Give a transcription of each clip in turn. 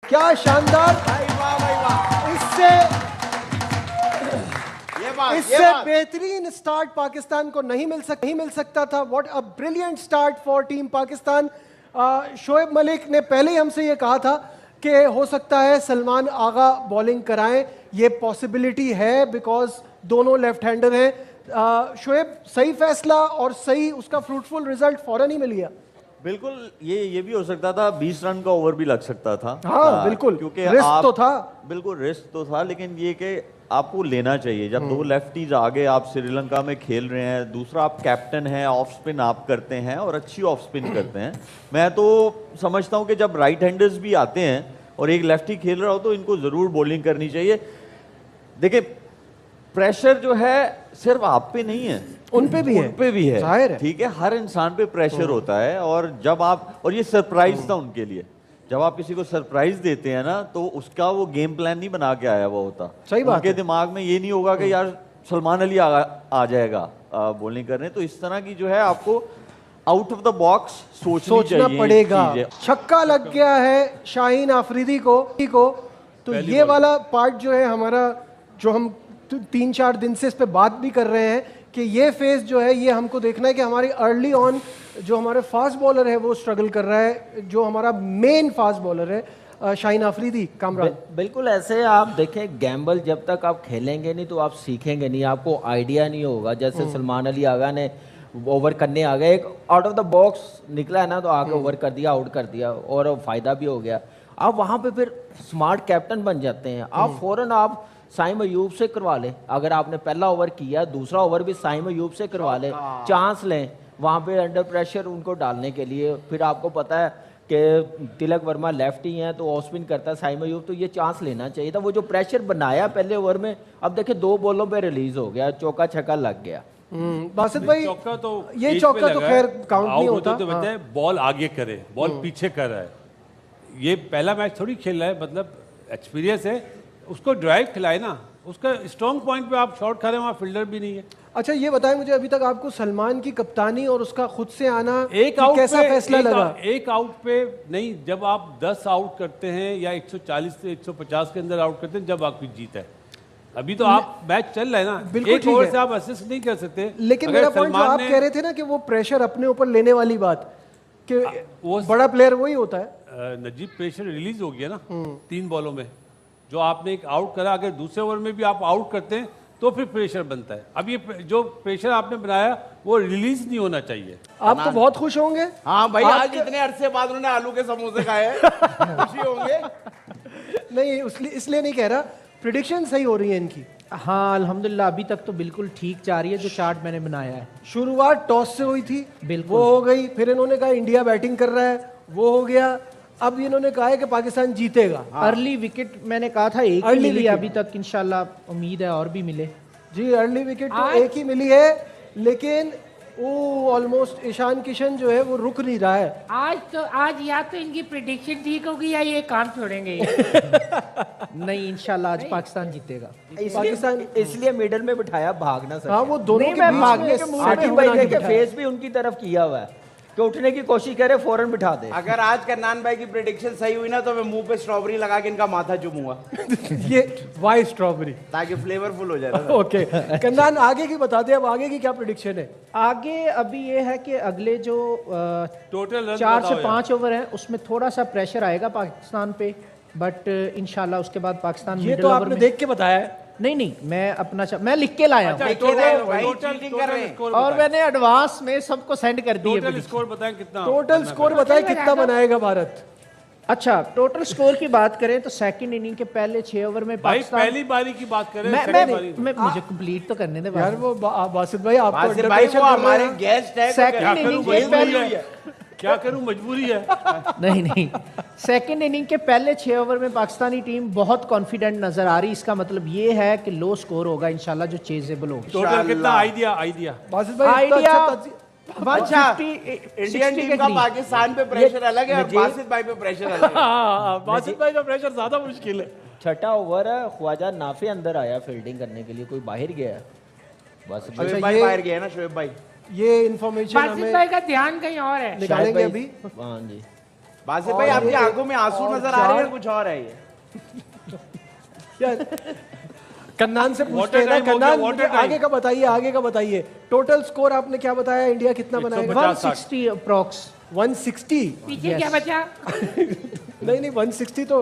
क्या शानदार, इससे बेहतरीन स्टार्ट पाकिस्तान को नहीं मिल सकता था। What a brilliant start for team Pakistan. Shoaib Malik ने पहले ही हमसे ये कहा था कि हो सकता है सलमान आगा बॉलिंग कराएं, ये पॉसिबिलिटी है बिकॉज दोनों लेफ्ट हैंडर हैं। शोएब, सही फैसला और सही उसका फ्रूटफुल रिजल्ट फौरन ही मिल गया। बिल्कुल, ये भी हो सकता था, 20 रन का ओवर भी लग सकता था। हाँ बिल्कुल, क्योंकि रिस्क तो था। बिल्कुल रिस्क तो था, लेकिन ये कि आपको लेना चाहिए जब दो लेफ्टीज आगे आप श्रीलंका में खेल रहे हैं। दूसरा, आप कैप्टन हैं, ऑफ स्पिन आप करते हैं और अच्छी ऑफ स्पिन करते हैं। मैं तो समझता हूं कि जब राइट हैंडर्स भी आते हैं और एक लेफ्टी खेल रहा हो तो इनको जरूर बॉलिंग करनी चाहिए। देखिए, प्रेशर जो है सिर्फ आप पे नहीं है, उन पे भी है, ठीक है, हर इंसान पे प्रेशर होता है। और जब आप, और ये सरप्राइज था उनके लिए, जब आप किसी को सरप्राइज देते हैं ना तो उसका वो गेम प्लान नहीं बना के आया हुआ होता। सही बात उनके दिमाग में ये नहीं होगा कि यार सलमान अली आ जाएगा बॉलिंग करने। तो इस तरह की जो है आपको आउट ऑफ द बॉक्स सोचना पड़ेगा। छक्का लग गया है शाहीन आफरीदी को। तो ये वाला पार्ट जो है हमारा, जो हम 3-4 दिन से इस पे बात भी कर रहे हैं कि ये फेज जो है ये हमको देखना है कि हमारी अर्ली ऑन जो हमारे फास्ट बॉलर है वो स्ट्रगल कर रहा है। जो हमारा मेन फास्ट बॉलर है शाहीन आफरीदी। कामरान, बिल्कुल ऐसे आप देखें, गैम्बल जब तक आप खेलेंगे नहीं तो आप सीखेंगे नहीं, आपको आइडिया नहीं होगा। जैसे सलमान अली आगा ने ओवर करने आ गए, एक आउट ऑफ द बॉक्स निकला है ना तो आगे ओवर कर दिया, आउट कर दिया और फायदा भी हो गया। आप वहां पे फिर स्मार्ट कैप्टन बन जाते हैं। आप फौरन आप साइम अयूब से करवा लें। अगर आपने पहला ओवर किया, दूसरा ओवर भी साइम अयूब से करवा लें, चांस लें वहां पे अंडर प्रेशर उनको डालने के लिए। फिर आपको पता है कि तिलक वर्मा लेफ्टी हैं तो ऑफ स्पिन करता है साइम अयूब, तो ये चांस लेना चाहिए था। वो जो प्रेशर बनाया पहले ओवर में, अब देखिए 2 बॉलों पे रिलीज हो गया, चौका छक्का लग गया। बासित भाई, चौका तो ये चौका तो खैर काउंट नहीं होता। तो बच्चे बॉल आगे करे, बॉल पीछे कर रहा है। ये पहला मैच थोड़ी खेल रहा है, मतलब एक्सपीरियंस है, उसको ड्राइव खिलाए ना। उसका स्ट्रॉन्ग पॉइंट पे आप शॉट खा रहे हैं, वहाँ फील्डर भी नहीं है। अच्छा ये बताएं मुझे, अभी तक आपको सलमान की कप्तानी और उसका खुद से आना एक आउट कैसा फैसला लगा? एक आउट पे नहीं, जब आप 10 आउट करते हैं या 140 से 150 के अंदर आउट करते हैं, जब आपकी जीत है। अभी तो आप मैच चल रहा है ना, एक ओवर से आप असिस्ट नहीं कर सकते। लेकिन मेरा पॉइंट जो आप कह रहे थे ना कि वो प्रेशर अपने ऊपर लेने वाली बात, कि वो बड़ा प्लेयर वही होता है। नजीब, प्रेशर रिलीज हो गया ना 3 बॉलों में। जो आपने एक आउट करा, अगर दूसरे ओवर में भी आप आउट करते हैं तो फिर प्रेशर बनता है। अब ये जो प्रेशर आपने बनाया वो रिलीज नहीं होना चाहिए। आप तो बहुत खुश होंगे। हाँ भाई, आज इतने अरसे बाद उन्होंने आलू के समोसे खाए खुशी होंगे। नहीं, इसलिए नहीं कह रहा, प्रेडिक्शन सही हो रही है इनकी। हाँ अल्हम्दुलिल्लाह, अभी तक तो बिल्कुल ठीक जा रही है जो चार्ट मैंने बनाया है। शुरुआत टॉस से हुई थी, बिल्कुल वो हो गई। फिर इन्होंने कहा इंडिया बैटिंग कर रहा है, वो हो गया। अब इन्होंने कहा है कि पाकिस्तान जीतेगा। अर्ली विकेट मैंने कहा था एक ही मिली अभी तक, इंशाल्लाह उम्मीद है और भी मिले। जी, अर्ली विकेट तो एक ही मिली है, लेकिन वो ऑलमोस्ट ईशान किशन जो है वो रुक नहीं रहा है। आज या तो इनकी प्रेडिक्शन ठीक होगी या ये काम छोड़ेंगे। नहीं, इंशाल्लाह आज पाकिस्तान जीतेगा। पाकिस्तान इसलिए मिडल में बिठाया, भाग ना सके। हाँ, वो दोनों के भागने के फेस भी उनकी तरफ किया हुआ है कि उठने की कोशिश करे, फौरन बिठा दे। अगर आज कन्नान भाई की प्रेडिक्शन सही हुई ना तो मैं मुंह पे स्ट्रॉबेरी लगा के इनका माथा चूमूंगा। ये वाई स्ट्रॉबेरी, ताकि फ्लेवरफुल हो जाए। ओके कन्नान, आगे की बता दे। अब आगे की क्या प्रेडिक्शन है? आगे अभी ये है कि अगले जो टोटल 4 से 5 ओवर है उसमें थोड़ा सा प्रेशर आएगा पाकिस्तान पे, बट इंशाल्लाह उसके बाद पाकिस्तान ये तो आपने देख के बताया है। नहीं, मैं लिख के लाया हूँ। और मैंने एडवांस में सबको सेंड कर दिए। टोटल स्कोर बताएं कितना? टोटल स्कोर बताएं कितना बनाएगा भारत? अच्छा, टोटल स्कोर की बात करें तो सेकंड इनिंग के पहले 6 ओवर में पाकिस्तान, पहली बारी की बात करें। मुझे कंप्लीट तो करने दे यार। वो बासित भाई, आप तो हमारे गेस्ट है। सेकंड इनिंग के पहले क्या करूं, मजबूरी है। नहीं, सेकंड इनिंग के पहले 6 ओवर में पाकिस्तानी टीम बहुत कॉन्फिडेंट नजर आ रही। इसका मतलब ये है कि लो स्कोर होगा इंशाल्लाह, जो चेजेबल होगी। टोटल कितना आइडिया? बासित भाई, अच्छा, इंडियन टीम का पाकिस्तान पे प्रेशर अलग है और बासित भाई पे प्रेशर अलग है। बासित भाई का प्रेशर ज्यादा मुश्किल है। छठा ओवर है, ख्वाजा नाफी अंदर आया फील्डिंग करने के लिए, कोई बाहर गया है बस। शोएब भाई बाहर गया ना, शोएब भाई। ये इंफॉर्मेशन हमें भाई का ध्यान कहीं और है, निकालेंगे अभी। हाँ जी, बासित भाई आपकी आंखों में आंसू नजर आ रहे हैं, कुछ और है ये। यार कन्नान से पूछते हैं ना, कन्नान मुझे आगे का बताइए, आगे का बताइए। टोटल स्कोर आपने क्या बताया, इंडिया कितना बनाएगा? 160 अप्रॉक्स। 160? पीछे क्या बचा? नहीं 160 तो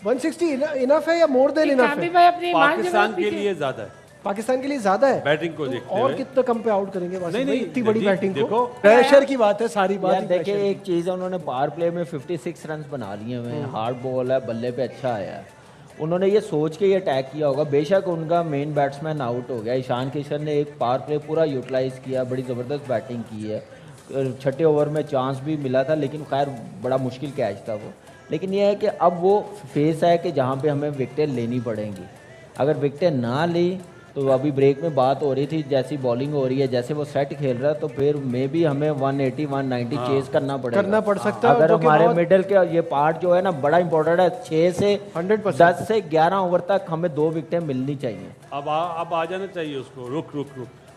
160 इनफ है या मोर देन इनफ है? भाई अपने पाकिस्तान के लिए ज्यादा है, पाकिस्तान के लिए ज्यादा है बैटिंग को देखते और कितना कम पे आउट करेंगे वासिफ भाई इतनी बड़ी नहीं, बैटिंग को? देखो प्रेशर की बात है, सारी बात यार ही देखिए pressure की। एक चीज़ है, उन्होंने पावर प्ले में 56 रन बना लिए हुए हैं, हार्ड बॉल है, बल्ले पे अच्छा आया है। उन्होंने ये सोच के ये अटैक किया होगा, बेशक उनका मेन बैट्समैन आउट हो गया, ईशान किशन ने एक पावर प्ले पूरा यूटिलाइज किया, बड़ी ज़बरदस्त बैटिंग की है, छठे ओवर में चांस भी मिला था, लेकिन खैर बड़ा मुश्किल कैच था वो। लेकिन ये है कि अब वो फेस है कि जहाँ पे हमें विकेटें लेनी पड़ेंगी। अगर विकेटें ना ली तो अभी ब्रेक में बात हो रही थी, जैसी बॉलिंग हो रही है, जैसे वो सेट खेल रहा है, तो फिर मे भी हमें 180 190 चेज करना पड़ेगा, करना पड़ सकता है, अगर जो कि हमारे बहुत- मिडल के ये पार्ट जो है ना बड़ा इंपॉर्टेंट है। 6 से 100% 10 से 11 ओवर तक हमें 2 विकेटें मिलनी चाहिए। अब आ जाना चाहिए उसको, रुक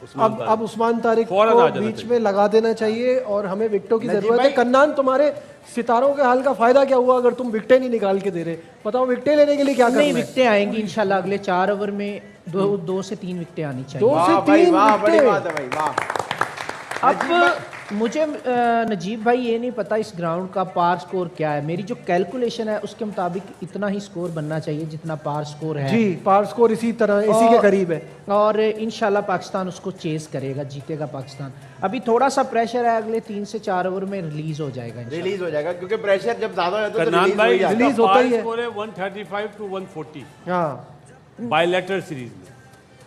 उस्मान अब तारिक। उस्मान तारिक फौरन आ को जाना बीच चाहिए। में लगा देना चाहिए और हमें विकेटों की नजीब जरूरत है। भाई- कन्नान तुम्हारे सितारों के हाल का फायदा क्या हुआ अगर तुम विकेटें नहीं निकाल के दे रहे? बताओ विकेटें लेने के लिए क्या करना नहीं, है? विकेटें आएंगी इंशाल्लाह अगले 4 ओवर में, 2 से 3 विकेटें आनी चाहिए। 2 से वाह भाई 3 वाह, बड़ी विकेटें। बात है भाई, वाह। अब मुझे नजीब भाई ये नहीं पता इस ग्राउंड का पार स्कोर क्या है, मेरी जो कैलकुलेशन है उसके मुताबिक इतना ही स्कोर बनना चाहिए जितना पार स्कोर है। जी, पार स्कोर इसी तरह इसी के करीब है। और इंशाल्लाह पाकिस्तान उसको चेस करेगा, जीतेगा पाकिस्तान। अभी थोड़ा सा प्रेशर है, अगले 3 से 4 ओवर में रिलीज हो जाएगा इंशाल्लाह। रिलीज हो जाएगा क्योंकि प्रेशर जब ज्यादा हो जाता है तो कन्नान रिलीज हो भाई ही जाता है। रिलीज होता ही है। स्कोर है 135 to 140 हाँ, बायलैटरल सीरीज में,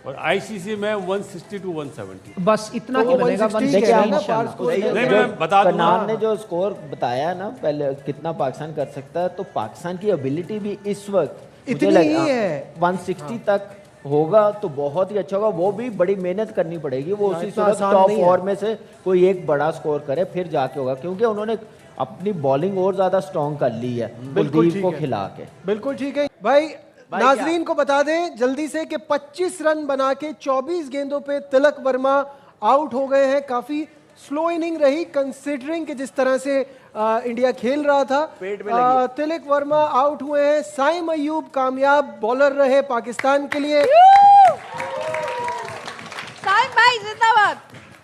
और आईसीसी में 160 to 170। बस इतना तो ही बनेगा, 160 देखिए कह रहे हैं ना, इंशाल्लाह। पार स्कोर नहीं, मैं बता दूं कन्नान ना। ने जो स्कोर बताया ना पहले कितना पाकिस्तान कर सकता है, तो पाकिस्तान की एबिलिटी भी इस वक्त मुझे इतनी लगा ही है। 160 तक होगा तो बहुत ही अच्छा होगा। वो भी बड़ी मेहनत करनी पड़ेगी, वो उसी इतना सूरत आसान टॉप नहीं है। 4 में से कोई एक बड़ा स्कोर करे फिर जाके होगा, क्योंकि उन्होंने अपनी बॉलिंग और ज्यादा स्ट्रॉन्ग कर ली है बिल्कुल कुलदीप ठीक को है। खिला के। बिल्कुल ठीक है भाई। नाजरीन को बता दें जल्दी से कि 25 रन बना के 24 गेंदों पे तिलक वर्मा आउट हो गए हैं। काफी स्लो इनिंग रही कंसिडरिंग कि जिस तरह से इंडिया खेल रहा था। पेट में लगी। तिलक वर्मा आउट हुए हैं। साइम अयूब कामयाब बॉलर रहे पाकिस्तान के लिए। साइम भाई जिंदाबाद।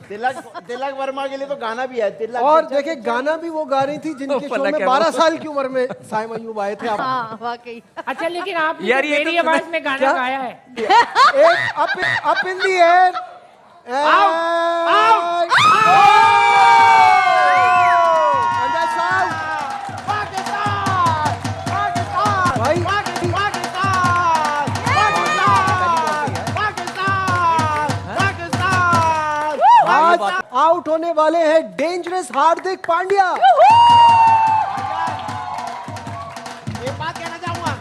तिलक वर्मा के लिए तो गाना भी है, तिलक। और देखे गाना भी वो गा रही थी जिनके शो में 12 साल की उम्र में साइम अयूब आए थे। आप हाँ वाकई। अच्छा लेकिन आपने तो मेरी आवाज में गाना गाया है। एक अप इन दी एयर आज आउट होने वाले हैं डेंजरस हार्दिक पांड्या। एक बात कहना चाहूंगा,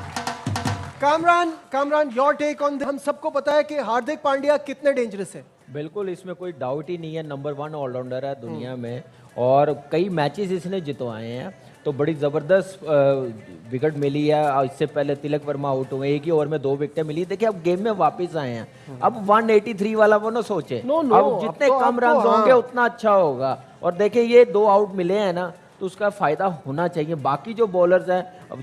कामरान योर टेक ऑन। हम सबको पता है कि हार्दिक पांड्या कितने डेंजरस है। बिल्कुल, इसमें कोई डाउट ही नहीं है, नंबर 1 ऑलराउंडर है दुनिया में, और कई मैचेस इसने जितवाए हैं, तो बड़ी ज़बरदस्त विकेट मिली है। और इससे पहले तिलक वर्मा आउट हुए, एक ही ओवर में 2 विकेटें मिली। देखिए अब गेम में वापस आए हैं, अब 183 वाला वो ना सोचे, नो, अब जितने अब तो कम रन होंगे उतना अच्छा होगा। और देखिए ये 2 आउट मिले हैं ना, तो उसका फायदा होना चाहिए। बाकी जो बॉलर्स हैं अब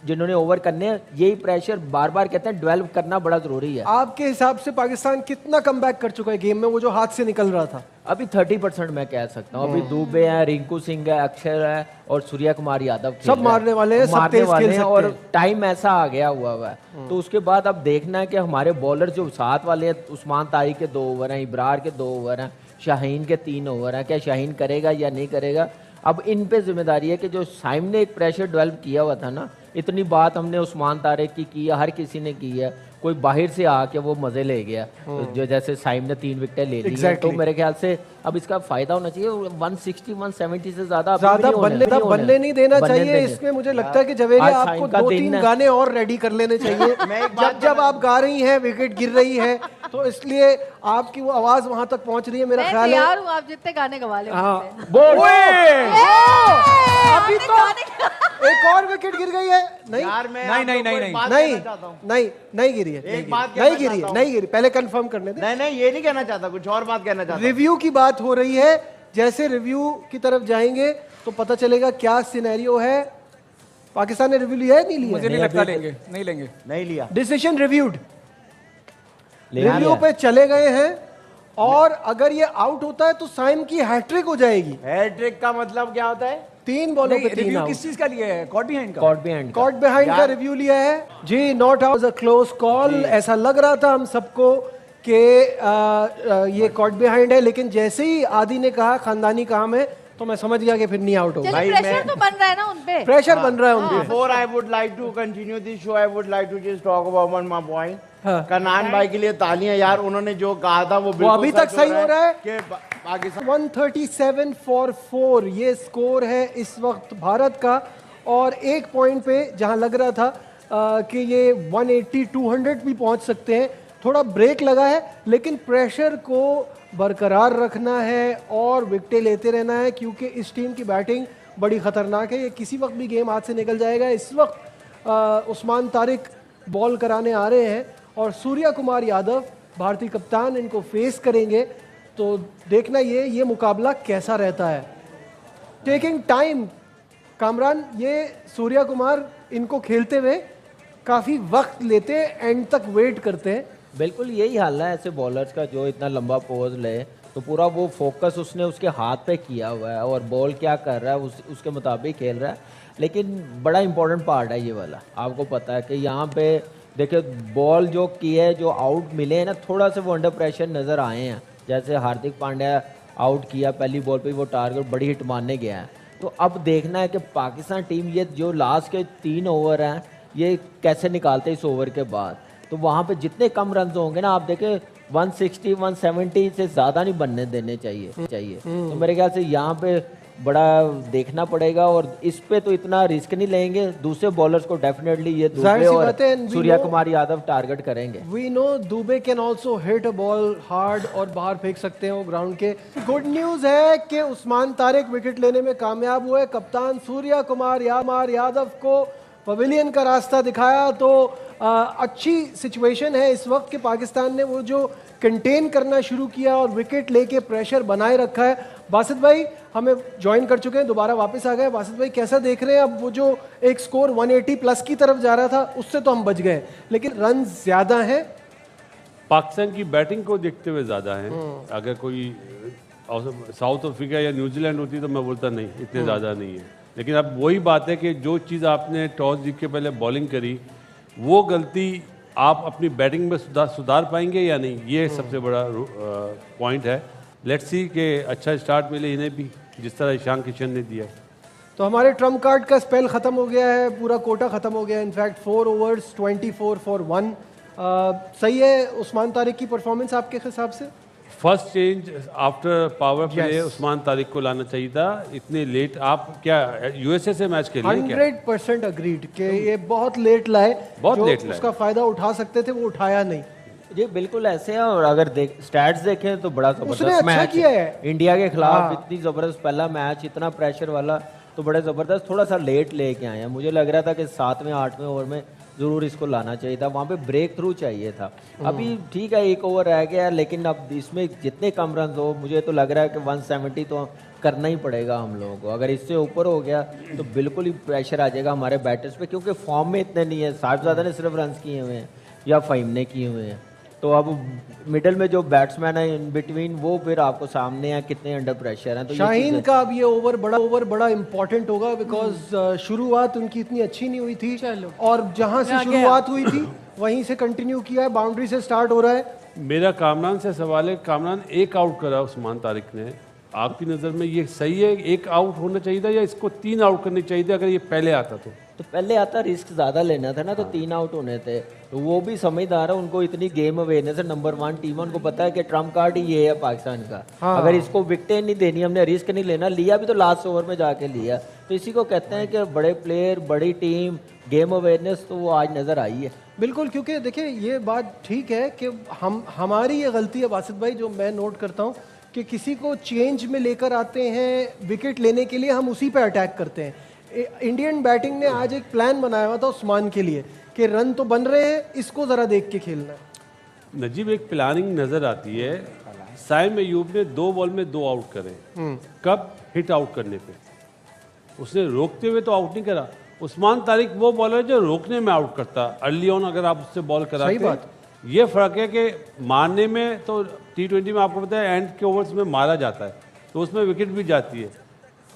जिन्होंने ओवर करने हैं, यही प्रेशर बार बार कहते हैं डेवलप करना बड़ा जरूरी है। आपके हिसाब से पाकिस्तान कितना कमबैक कर चुका है गेम में, वो जो हाथ से निकल रहा था? अभी 30% मैं कह सकता हूँ। अभी दुबे हैं, रिंकू सिंह है, अक्षर है और सूर्या कुमार यादव खेल सब रहे हैं। मारने वाले हैं, सब मारने तेज वाले खेल हैं, सकते और हैं। टाइम ऐसा आ गया हुआ है। तो उसके बाद अब देखना है कि हमारे बॉलर जो साथ वाले हैं, उस्मान तारिक के 2 ओवर हैं, इब्रार के 2 ओवर हैं, शाहीन के 3 ओवर हैं, क्या शाहीन करेगा या नहीं करेगा, अब इन पे जिम्मेदारी है। कि जो साइम ने एक प्रेशर डेवलप किया हुआ था ना, इतनी बात हमने उस्मान तारिक की है, हर किसी ने की है, कोई बाहर से आके वो मजे ले गया। तो जो जैसे साइम ने 3 विकेटें ले ली हैं, तो मेरे ख्याल से अब इसका फायदा होना चाहिए। 160 170 से ज्यादा बनने नहीं देना चाहिए। इसमें मुझे लगता है कि जवेरिया आपको 2-3 गाने और रेडी कर लेने चाहिए। जब आप गा रही हैं, विकेट गिर रही है, तो इसलिए आपकी वो आवाज वहां तक पहुंच रही है। मेरा मैं ख्याल है तैयार हूँ, आप जितने गाने गवा ले। हाँ। अभी तो एक और विकेट गिर गई है। नहीं यार मैं नहीं, आपको नहीं, एक बात नहीं कहना चाहता हूं। नहीं गिरी है। एक बात नहीं कहना गिरी है, चाहता नहीं गिरी। पहले कंफर्म करने दे। नहीं ये नहीं कहना चाहता, कुछ और बात कहना चाहता हूं। रिव्यू की बात हो रही है। जैसे रिव्यू की तरफ जाएंगे तो पता चलेगा क्या सिनेरियो है। पाकिस्तान ने रिव्यू लिया है, नहीं लिया? मुझे नहीं लगता लेंगे, नहीं लेंगे। नहीं लिया। डिसीजन रिव्यूड, ले रिव्यू लिया। पे चले गए हैं और अगर ये आउट होता है तो साइम की हैट्रिक हो जाएगी। हैट्रिक का मतलब क्या होता है? 3 बॉलों पे 3 रिव्यू आउट। किस चीज का लिया है? कॉट बिहाइंड का। कॉट बिहाइंड कॉट बिहाइंड का रिव्यू लिया है जी। Not out, a close call. ऐसा लग रहा था हम सबको कि ये कॉट बिहाइंड है, लेकिन जैसे ही आदि ने कहा खानदानी काम है तो मैं समझ गया कि फिर नहीं आउट होगा। चलिए, प्रेशर तो बन रहा है ना उनपे। प्रेशर बन रहा है उनपे। Before I would like to continue this show, I would like to just talk about one more point. हाँ। कनान भाई के लिए तालियां यार, उन्होंने जो कहा था वो बिल्कुल अभी तक सच सही हो रहा है कि पाकिस्तान 137 फॉर 4 ये स्कोर है इस वक्त भारत का। और एक पॉइंट पे जहां लग रहा था कि ये 180 200 भी पहुंच सकते हैं, थोड़ा ब्रेक लगा है, लेकिन प्रेशर को बरकरार रखना है और विकेटें लेते रहना है, क्योंकि इस टीम की बैटिंग बड़ी खतरनाक है। ये किसी वक्त भी गेम हाथ से निकल जाएगा। इस वक्त उस्मान तारिक बॉल कराने आ रहे हैं और सूर्या कुमार यादव भारतीय कप्तान इनको फेस करेंगे। तो देखना ये मुकाबला कैसा रहता है। टेकिंग टाइम कामरान, ये सूर्या कुमार इनको खेलते हुए काफ़ी वक्त लेते हैं, एंड तक वेट करते हैं। बिल्कुल यही हाल है ऐसे बॉलर्स का, जो इतना लंबा पोज ले तो पूरा वो फोकस उसने उसके हाथ पे किया हुआ है और बॉल क्या कर रहा है उसके मुताबिक खेल रहा है। लेकिन बड़ा इंपॉर्टेंट पार्ट है ये वाला, आपको पता है कि यहाँ पे देखिए बॉल जो की है, जो आउट मिले हैं ना, थोड़ा सा वो अंडर प्रेशर नज़र आए हैं। जैसे हार्दिक पांड्या आउट किया पहली बॉल पे, वो टारगेट बड़ी हिट मारने गया है। तो अब देखना है कि पाकिस्तान टीम ये जो लास्ट के 3 ओवर हैं ये कैसे निकालते इस ओवर के बाद। तो वहाँ पे जितने कम रन होंगे ना, आप देखें 160 170 से ज़्यादा नहीं बनने देने चाहिए। तो मेरे ख्याल से यहाँ पे बड़ा देखना पड़ेगा और इस पे तो इतना रिस्क नहीं लेंगे। दूसरे बॉलर्स को डेफिनेटली ये दुबे और सूर्या कुमार यादव टारगेट करेंगे। We know Dube can also hit a ball hard और बाहर फेंक सकते हैं वो ग्राउंड के। गुड न्यूज है कि उस्मान तारिक विकेट लेने में कामयाब हुए। कप्तान सूर्या कुमार यादव को पवेलियन का रास्ता दिखाया। तो अच्छी सिचुएशन है इस वक्त कि पाकिस्तान ने वो जो कंटेन करना शुरू किया और विकेट लेके प्रेशर बनाए रखा है। बासित भाई हमें ज्वाइन कर चुके हैं, दोबारा वापस आ गए। बासित भाई कैसा देख रहे हैं? अब वो जो एक स्कोर 180 प्लस की तरफ जा रहा था उससे तो हम बच गए, लेकिन रन ज्यादा हैं। पाकिस्तान की बैटिंग को देखते हुए ज़्यादा है। अगर कोई साउथ अफ्रीका या न्यूजीलैंड होती तो मैं बोलता नहीं, इतने ज़्यादा नहीं है। लेकिन अब वही बात है कि जो चीज़ आपने टॉस जीत के पहले बॉलिंग करी, वो गलती आप अपनी बैटिंग में सुधार पाएंगे या नहीं, ये सबसे बड़ा पॉइंट है। लेट्स सी कि अच्छा स्टार्ट मिले इन्हें भी, जिस तरह ईशान किशन ने दिया। तो हमारे ट्रम्प कार्ड का स्पेल खत्म हो गया है, पूरा कोटा खत्म हो गया है। In fact 4 overs 24 for 1। सही है उस्मान तारिक की परफॉर्मेंस आपके हिसाब से? First change after power play Usman Tariq को लाना चाहिए था। इतने लेट आप क्या यूएसए से मैच खेल रहे हैं क्या? 100% अग्रीड कि ये बहुत लेट लाए, बहुत जो लेट लाए। उसका फायदा उठा सकते थे वो उठाया नहीं। जी बिल्कुल ऐसे है। और अगर स्टैट्स देखें तो बड़ा उसने जबरदस्त अच्छा मैच किया है इंडिया के खिलाफ। हाँ। इतनी जबरदस्त पहला मैच, इतना प्रेशर वाला, तो बड़ा जबरदस्त। थोड़ा सा लेट लेके आए हैं। मुझे लग रहा था कि 7वें 8वें ओवर में जरूर इसको लाना चाहिए था, वहाँ पे ब्रेक थ्रू चाहिए था। अभी ठीक है 1 ओवर रह गया, लेकिन अब इसमें जितने कम रन हो, मुझे तो लग रहा है कि 170 तो करना ही पड़ेगा हम लोगों को। अगर इससे ऊपर हो गया तो बिल्कुल ही प्रेशर आ जाएगा हमारे बैटर्स पे, क्योंकि फॉर्म में इतने नहीं है। साहिबजादा ने सिर्फ रन किए हुए हैं या फ़हीम ने किए हुए हैं। तो अब मिडल में जो बैट्समैन है इन बिटवीन, वो फिर आपको सामने है कितने अंडर प्रेशर हैं। तो शाहीन का अब ये ओवर बड़ा इंपॉर्टेंट होगा, बिकॉज शुरुआत उनकी इतनी अच्छी नहीं हुई थी और जहां से शुरुआत हुई थी वहीं से कंटिन्यू किया है। बाउंड्री से स्टार्ट हो रहा है। मेरा कामरान से सवाल है, कामरान एक आउट करा उस्मान तारिक ने, आपकी नज़र में ये सही है? 1 आउट होना चाहिए था या इसको 3 आउट करने चाहिए थे अगर ये पहले आता तो पहले आता रिस्क ज़्यादा लेना था ना, तो 3 आउट होने थे। तो वो भी समझदार है, उनको इतनी गेम अवेयरनेस है, नंबर 1 टीम है, उनको पता है कि ट्रम्प कार्ड ही ये है पाकिस्तान का। अगर इसको विकेटें नहीं देनी, हमने रिस्क नहीं लेना, लिया भी तो लास्ट ओवर में जाके लिया। तो इसी को कहते हैं कि बड़े प्लेयर, बड़ी टीम, गेम अवेयरनेस, तो वो आज नज़र आई है। बिल्कुल, क्योंकि देखिए ये बात ठीक है कि हमारी ये गलती है बासित भाई, जो मैं नोट करता हूँ कि किसी को चेंज में लेकर आते हैं विकेट लेने के लिए, हम उसी पे अटैक करते हैं। इंडियन बैटिंग ने आज एक प्लान बनाया हुआ था उस्मान के लिए कि रन तो बन रहे हैं, इसको ज़रा देख के खेलना है। नजीब एक प्लानिंग नज़र आती है। साइम अयूब ने 2 बॉल में 2 आउट करे, कब? हिट आउट करने पे। उसने रोकते हुए तो आउट नहीं करा। उस्मान तारिक वो बॉलर जो रोकने में आउट करता, अर्ली ऑन अगर आप उससे बॉल कराते। सही बात। ये फ़र्क है कि मारने में तो T20 में आपको पता है एंड के ओवर्स में मारा जाता है, तो उसमें विकेट भी जाती है।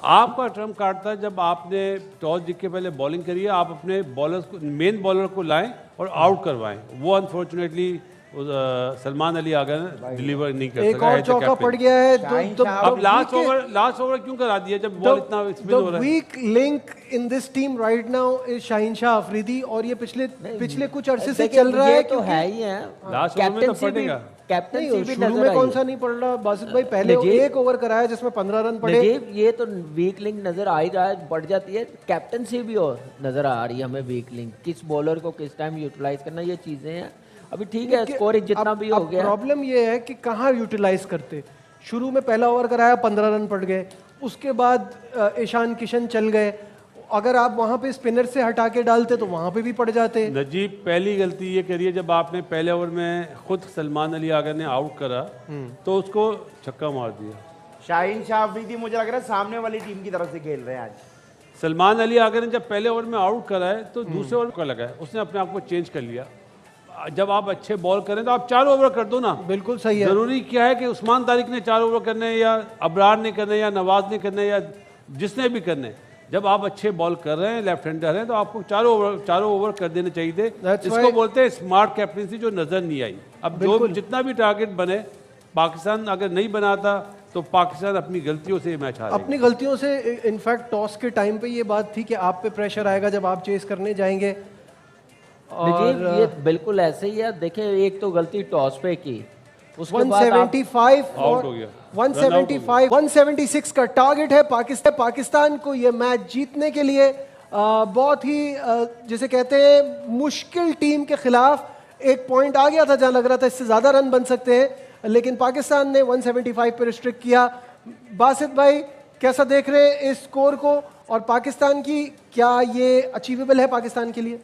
आपका ट्रम्प कार्ड था जब आपने टॉस जीत के पहले बॉलिंग करी है, आप अपने बॉलर्स को, मेन बॉलर को लाएं और आउट करवाएं। वो अनफॉर्चुनेटली सलमान अली आगा ने डिलीवर नहीं कर एक सका। और चौका पड़ गया है। अब लास्ट ओवर क्यों करा दिया जब बॉल इतना स्पिन हो रहा है? Weak link in this team right now is Shaheen Shah Afridi, और ये पिछले कुछ अरसे से चल रहा है। तो है ही है, लास्ट ओवर में तो पड़ेगा। कैप्टनसी भी शुरू नजर में आई कौन है। सा नहीं पड़ रहा बासित भाई? पहले एक ओवर कराया जिसमें 15 रन पड़े। नजीब, ये तो वीक लिंक नजर आ ही रहा है, बढ़ जाती है। कैप्टनसी भी और नजर आ रही है हमें वीक लिंक, किस बॉलर को किस टाइम यूटिलाइज करना, ये चीजें हैं। अभी ठीक है, स्कोरिंग जितना भी हो गया। प्रॉब्लम ये है कि कहाँ यूटिलाइज करते। शुरू में पहला ओवर कराया 15 रन पड़ गए, उसके बाद ईशान किशन चल गए। अगर आप वहां पे स्पिनर से हटा के डालते तो वहां पे भी पड़ जाते। नजीब, पहली गलती ये करी है जब आपने पहले ओवर में खुद सलमान अली आगा ने आउट करा तो उसको छक्का मार दिया। शाहीन शाह अफरीदी मुझे लग रहा है सामने वाली टीम की तरफ से खेल रहे हैं आज। सलमान अली आगा ने जब पहले ओवर में आउट करा है तो दूसरे ओवर का लगा है, उसने अपने आप को चेंज कर लिया। जब आप अच्छे बॉल करें तो आप 4 ओवर कर दो ना। बिल्कुल सही है। जरूरी क्या है कि उस्मान तारिक ने 4 ओवर करने या अबरार ने करने या नवाज ने करने या जिसने भी करने, जब आप अच्छे बॉल कर रहे हैं, लेफ्ट हैंडर हैं, तो आपको चारों ओवर कर देने चाहिए थे। इसको बोलते हैं स्मार्ट कैप्टनसी, जो नजर नहीं आई। अब जो जितना भी टारगेट बने, पाकिस्तान अगर नहीं बनाता तो पाकिस्तान अपनी गलतियों से मैच हारेगा। अपनी गलतियों से। इनफैक्ट टॉस के टाइम पे ये बात थी कि आप पे प्रेशर आएगा जब आप चेस करने जाएंगे। और ये बिल्कुल ऐसे ही है। देखिए, एक तो गलती टॉस पे की, उसके बाद 175 आउट हो गया। 175 176 का टारगेट है पाकिस्तान को ये मैच जीतने के लिए। बहुत ही जिसे कहते हैं मुश्किल टीम के खिलाफ एक पॉइंट आ गया था जहां लग रहा था इससे ज्यादा रन बन सकते हैं, लेकिन पाकिस्तान ने 175 पे रिस्ट्रिक्ट किया। बासित भाई, कैसा देख रहे हैं इस स्कोर को, और पाकिस्तान की क्या ये अचीवेबल है पाकिस्तान के लिए?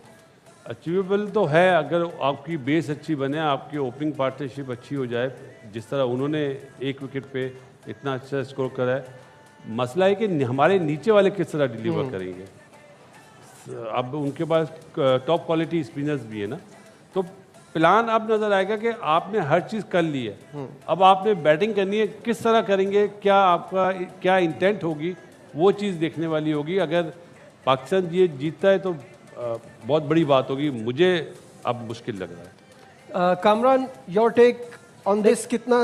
अचीवेबल तो है अगर आपकी बेस अच्छी बने, आपकी ओपनिंग पार्टनरशिप अच्छी हो जाए, जिस तरह उन्होंने एक विकेट पे इतना अच्छा स्कोर करा है। मसला है कि हमारे नीचे वाले किस तरह डिलीवर करेंगे। अब उनके पास टॉप क्वालिटी स्पिनर्स भी है ना, तो प्लान अब नज़र आएगा कि आपने हर चीज़ कर ली है, अब आपने बैटिंग करनी है, किस तरह करेंगे, क्या आपका क्या इंटेंट होगी, वो चीज़ देखने वाली होगी। अगर पाकिस्तान ये जीतता है तो बहुत बड़ी बात होगी। मुझे अब मुश्किल लग रहा है। Kamran, your take on this, कितना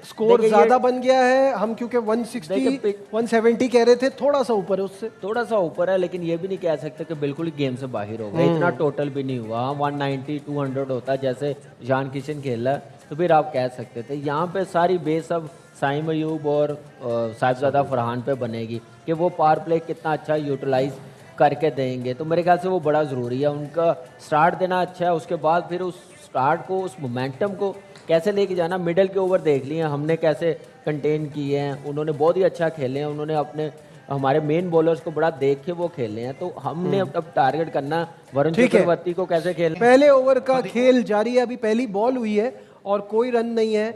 स्कोर ज्यादा बन गया है? हम क्योंकि 160 170 कह रहे थे, थोड़ा सा ऊपर है उससे, थोड़ा सा ऊपर है, लेकिन ये भी नहीं कह सकते कि बिल्कुल ही गेम से बाहर हो गया। इतना टोटल भी नहीं हुआ। 190 200 होता जैसे ईशान किशन खेल रहा तो फिर आप कह सकते थे। यहाँ पे सारी बेस अब साइम अयूब और साहिबजादा फरहान पे बनेगी कि वो पावर प्ले कितना अच्छा यूटिलाइज करके देंगे। तो मेरे ख्याल से वो बड़ा ज़रूरी है। उनका स्टार्ट देना अच्छा है, उसके बाद फिर उस स्टार्ट को, उस मोमेंटम को कैसे लेके जाना। मिडल के ओवर देख लिए हमने कैसे कंटेन किए हैं, उन्होंने बहुत ही अच्छा खेले हैं। उन्होंने अपने हमारे मेन बॉलर्स को बड़ा देख के वो खेले हैं। तो हमने अब टारगेट करना वरुण चक्रवर्ती को कैसे खेलना। पहले ओवर का खेल जारी है, अभी पहली बॉल हुई है और कोई रन नहीं है।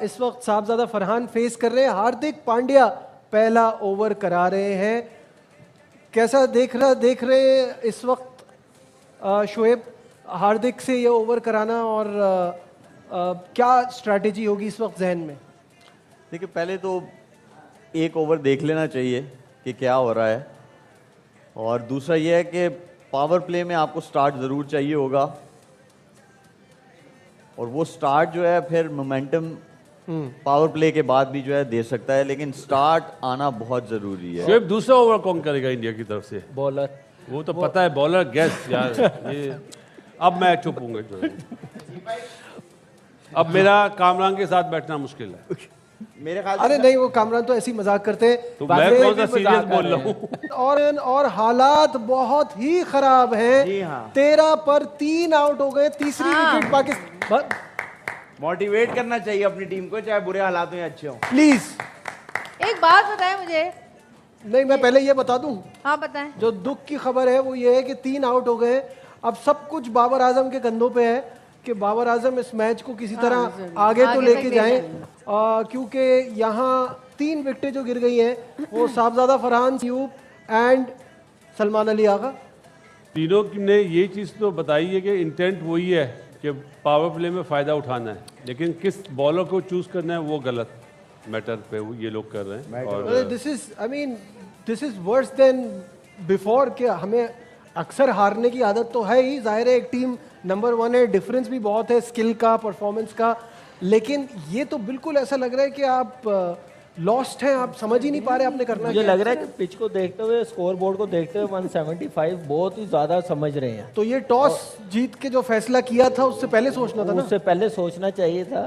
इस वक्त साहबजादा फरहान फेस कर रहे हैं, हार्दिक पांड्या पहला ओवर करा रहे हैं। कैसा देख रहे इस वक्त शोएब, हार्दिक से ये ओवर कराना, और क्या स्ट्रैटेजी होगी इस वक्त जहन में? देखिए, पहले तो एक ओवर देख लेना चाहिए कि क्या हो रहा है, और दूसरा ये है कि पावर प्ले में आपको स्टार्ट ज़रूर चाहिए होगा, और वो स्टार्ट जो है फिर मोमेंटम पावर प्ले के बाद भी जो है दे सकता है, लेकिन स्टार्ट आना बहुत ज़रूरी है। सिर्फ दूसरा ओवर कौन करेगा इंडिया की तरफ से? बॉलर, वो तो पता है, बॉलर गैस यार। ये अब मैं चुप हूँगा। अब मेरा कामरान के साथ बैठना मुश्किल है मेरे ख्याल। अरे नहीं, वो कामरान तो ऐसी मजाक करते हैं, तो मैं कौन सा सीरियस बोल रहा हूँ। और हालात बहुत ही खराब हैं। जी हाँ। 13 पर 3 आउट हो गए, तीसरी विकेट पाकिस्तान। मोटिवेट करना चाहिए अपनी टीम को, चाहे बुरे हालात में अच्छे हों। प्लीज एक बात बताएं मुझे। नहीं, मैं पहले ये बता दूं, हाँ बताएं। जो दुख की खबर है वो ये है कि 3 आउट हो गए। अब सब कुछ बाबर आजम के कंधों पे है कि बाबर आजम इस मैच को किसी तरह आगे तो लेके जाएं, क्योंकि यहाँ 3 विकेटें जो गिर गई हैं वो साहबजादा फरहान, अयूब एंड सलमान अली आगा। तीनों ने ये चीज़ तो बताई है कि इंटेंट वही है कि पावर प्ले में फ़ायदा उठाना है, लेकिन किस बॉलर को चूज़ करना है वो गलत मैटर पे ये लोग कर रहे हैं। और this is worse than before कि हमें अक्सर हारने की आदत तो है ही, जाहिर है एक टीम नंबर 1 है, डिफरेंस भी बहुत है स्किल का, परफॉर्मेंस का, लेकिन ये तो बिल्कुल ऐसा लग रहा है कि आप लॉस्ट हैं, आप समझ ही नहीं पा रहे आपने करना मुझे लग रहा है कि पिच को देखते हुए, स्कोर बोर्ड को देखते हुए 175 बहुत ही ज्यादा समझ रहे हैं। तो ये टॉस जीत के जो फैसला किया था उससे पहले सोचना था ना, उससे पहले सोचना चाहिए था।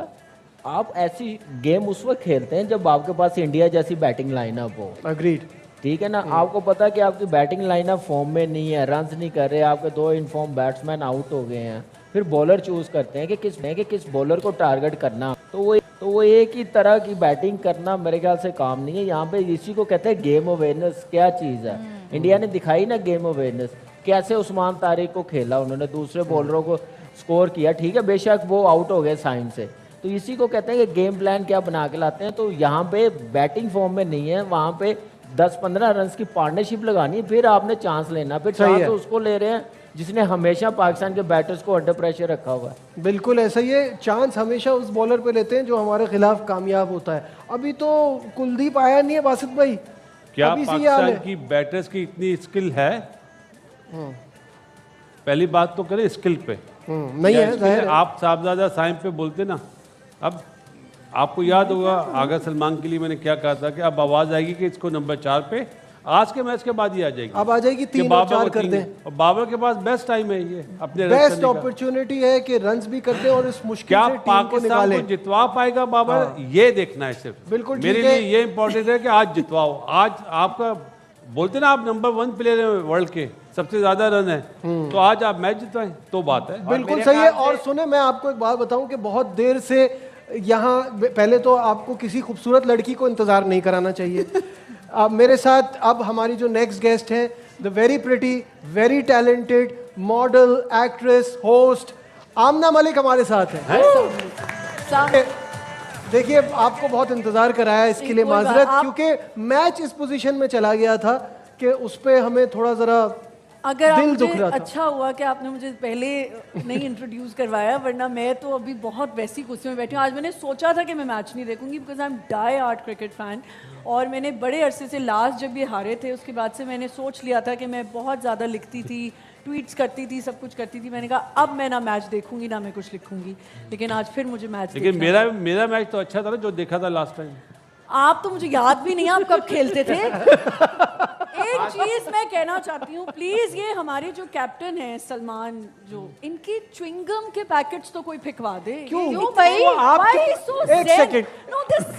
आप ऐसी गेम उस वक्त खेलते हैं जब आपके पास इंडिया जैसी बैटिंग लाइनअप हो। अग्रीड। ठीक है ना, आपको पता है कि आपकी बैटिंग लाइनअप फॉर्म में नहीं है, रन्स नहीं कर रहे, आपके 2 इनफॉर्म बैट्समैन आउट हो गए हैं, फिर बॉलर चूज करते हैं कि किस बॉलर को टारगेट करना। तो वो एक ही तरह की बैटिंग करना मेरे ख्याल से काम नहीं है। यहाँ पे इसी को कहते हैं गेम अवेयरनेस। क्या चीज़ है इंडिया ने दिखाई ना गेम अवेयरनेस, कैसे उस्मान तारिक को खेला उन्होंने, दूसरे बॉलरों को स्कोर किया। ठीक है, बेशक वो आउट हो गए साइन से, तो इसी को कहते हैं कि गेम प्लान क्या बना के लाते हैं। तो यहाँ पे बैटिंग फॉर्म में नहीं है, वहाँ पे 10-15 रन की पार्टनरशिप लगानी है, फिर आपने चांस लेना। फिर चांस तो उसको ले रहे हैं जिसने हमेशा पाकिस्तान के बैटर्स को अंडर प्रेशर रखा हुआ है। बिल्कुल ऐसा ही है, चांस हमेशा उस बॉलर पे लेते हैं जो हमारे खिलाफ कामयाब होता है। अभी तो कुलदीप आया नहीं है बासित भाई, क्या पाकिस्तान की बैटर्स की इतनी स्किल है? पहली बात तो करें स्किल पे, नहीं है, जाहिर है। आप साहबजादा साइम पे बोलते ना, अब आपको याद होगा आगा सलमान के लिए मैंने क्या कहा था कि अब आवाज आएगी कि इसको नंबर 4 पे आज के मैच के बाद ही आ जाएगी। अब आ जाएगी 3 और 4 कर दें। और बाबर के पास बेस्ट टाइम है, ये अपने बेस्ट अपॉर्चुनिटी है कि रन्स भी कर दें और इस मुश्किल से टीम को निकालें। को जितवा पाएगा बाबर, ये देखना है सिर्फ। बिल्कुल मेरे लिए ये इंपॉर्टेंट है कि आज जितवाओ। आज आपका बोलते ना आप नंबर 1 प्लेयर है वर्ल्ड के, सबसे ज्यादा रन है, तो आज आप मैच जितवाएं तो बात है। बिल्कुल सही है। और सुने, मैं आपको एक बात बताऊं कि बहुत देर से यहाँ, पहले तो आपको किसी खूबसूरत लड़की को इंतजार नहीं कराना चाहिए। अब मेरे साथ अब हमारी जो नेक्स्ट गेस्ट है, the very pretty, very talented model, actress, host Aamna Malik हमारे साथ है। देखिए, आपको बहुत इंतजार कराया, इसके लिए माजरत, क्योंकि मैच इस पोजीशन में चला गया था कि उस पे हमें थोड़ा जरा अगर दिल दुख रहा था। अच्छा हुआ कि आपने मुझे पहले नहीं इंट्रोड्यूस करवाया, वरना मैं तो अभी बहुत वैसी कुर्सी में बैठी हूँ। आज मैंने सोचा था कि मैं मैच नहीं देखूंगी because I am die hard cricket fan, और मैंने बड़े अरसे से, लास्ट जब ये हारे थे उसके बाद से मैंने सोच लिया था कि मैं बहुत ज़्यादा लिखती थी, ट्वीट्स करती थी, सब कुछ करती थी। मैंने कहा अब मैं ना मैच देखूंगी ना मैं कुछ लिखूंगी, लेकिन आज फिर मुझे मैच, लेकिन मेरा मैच तो अच्छा था ना जो देखा था लास्ट टाइम। आप तो मुझे याद भी नहीं है आप कब खेलते थे। एक चीज मैं कहना चाहती हूँ, प्लीज ये हमारे जो कैप्टन हैं सलमान, जो इनकी च्युइंगम के पैकेट्स तो कोई फिकवा दे। क्यों भाई? एक सेकंड,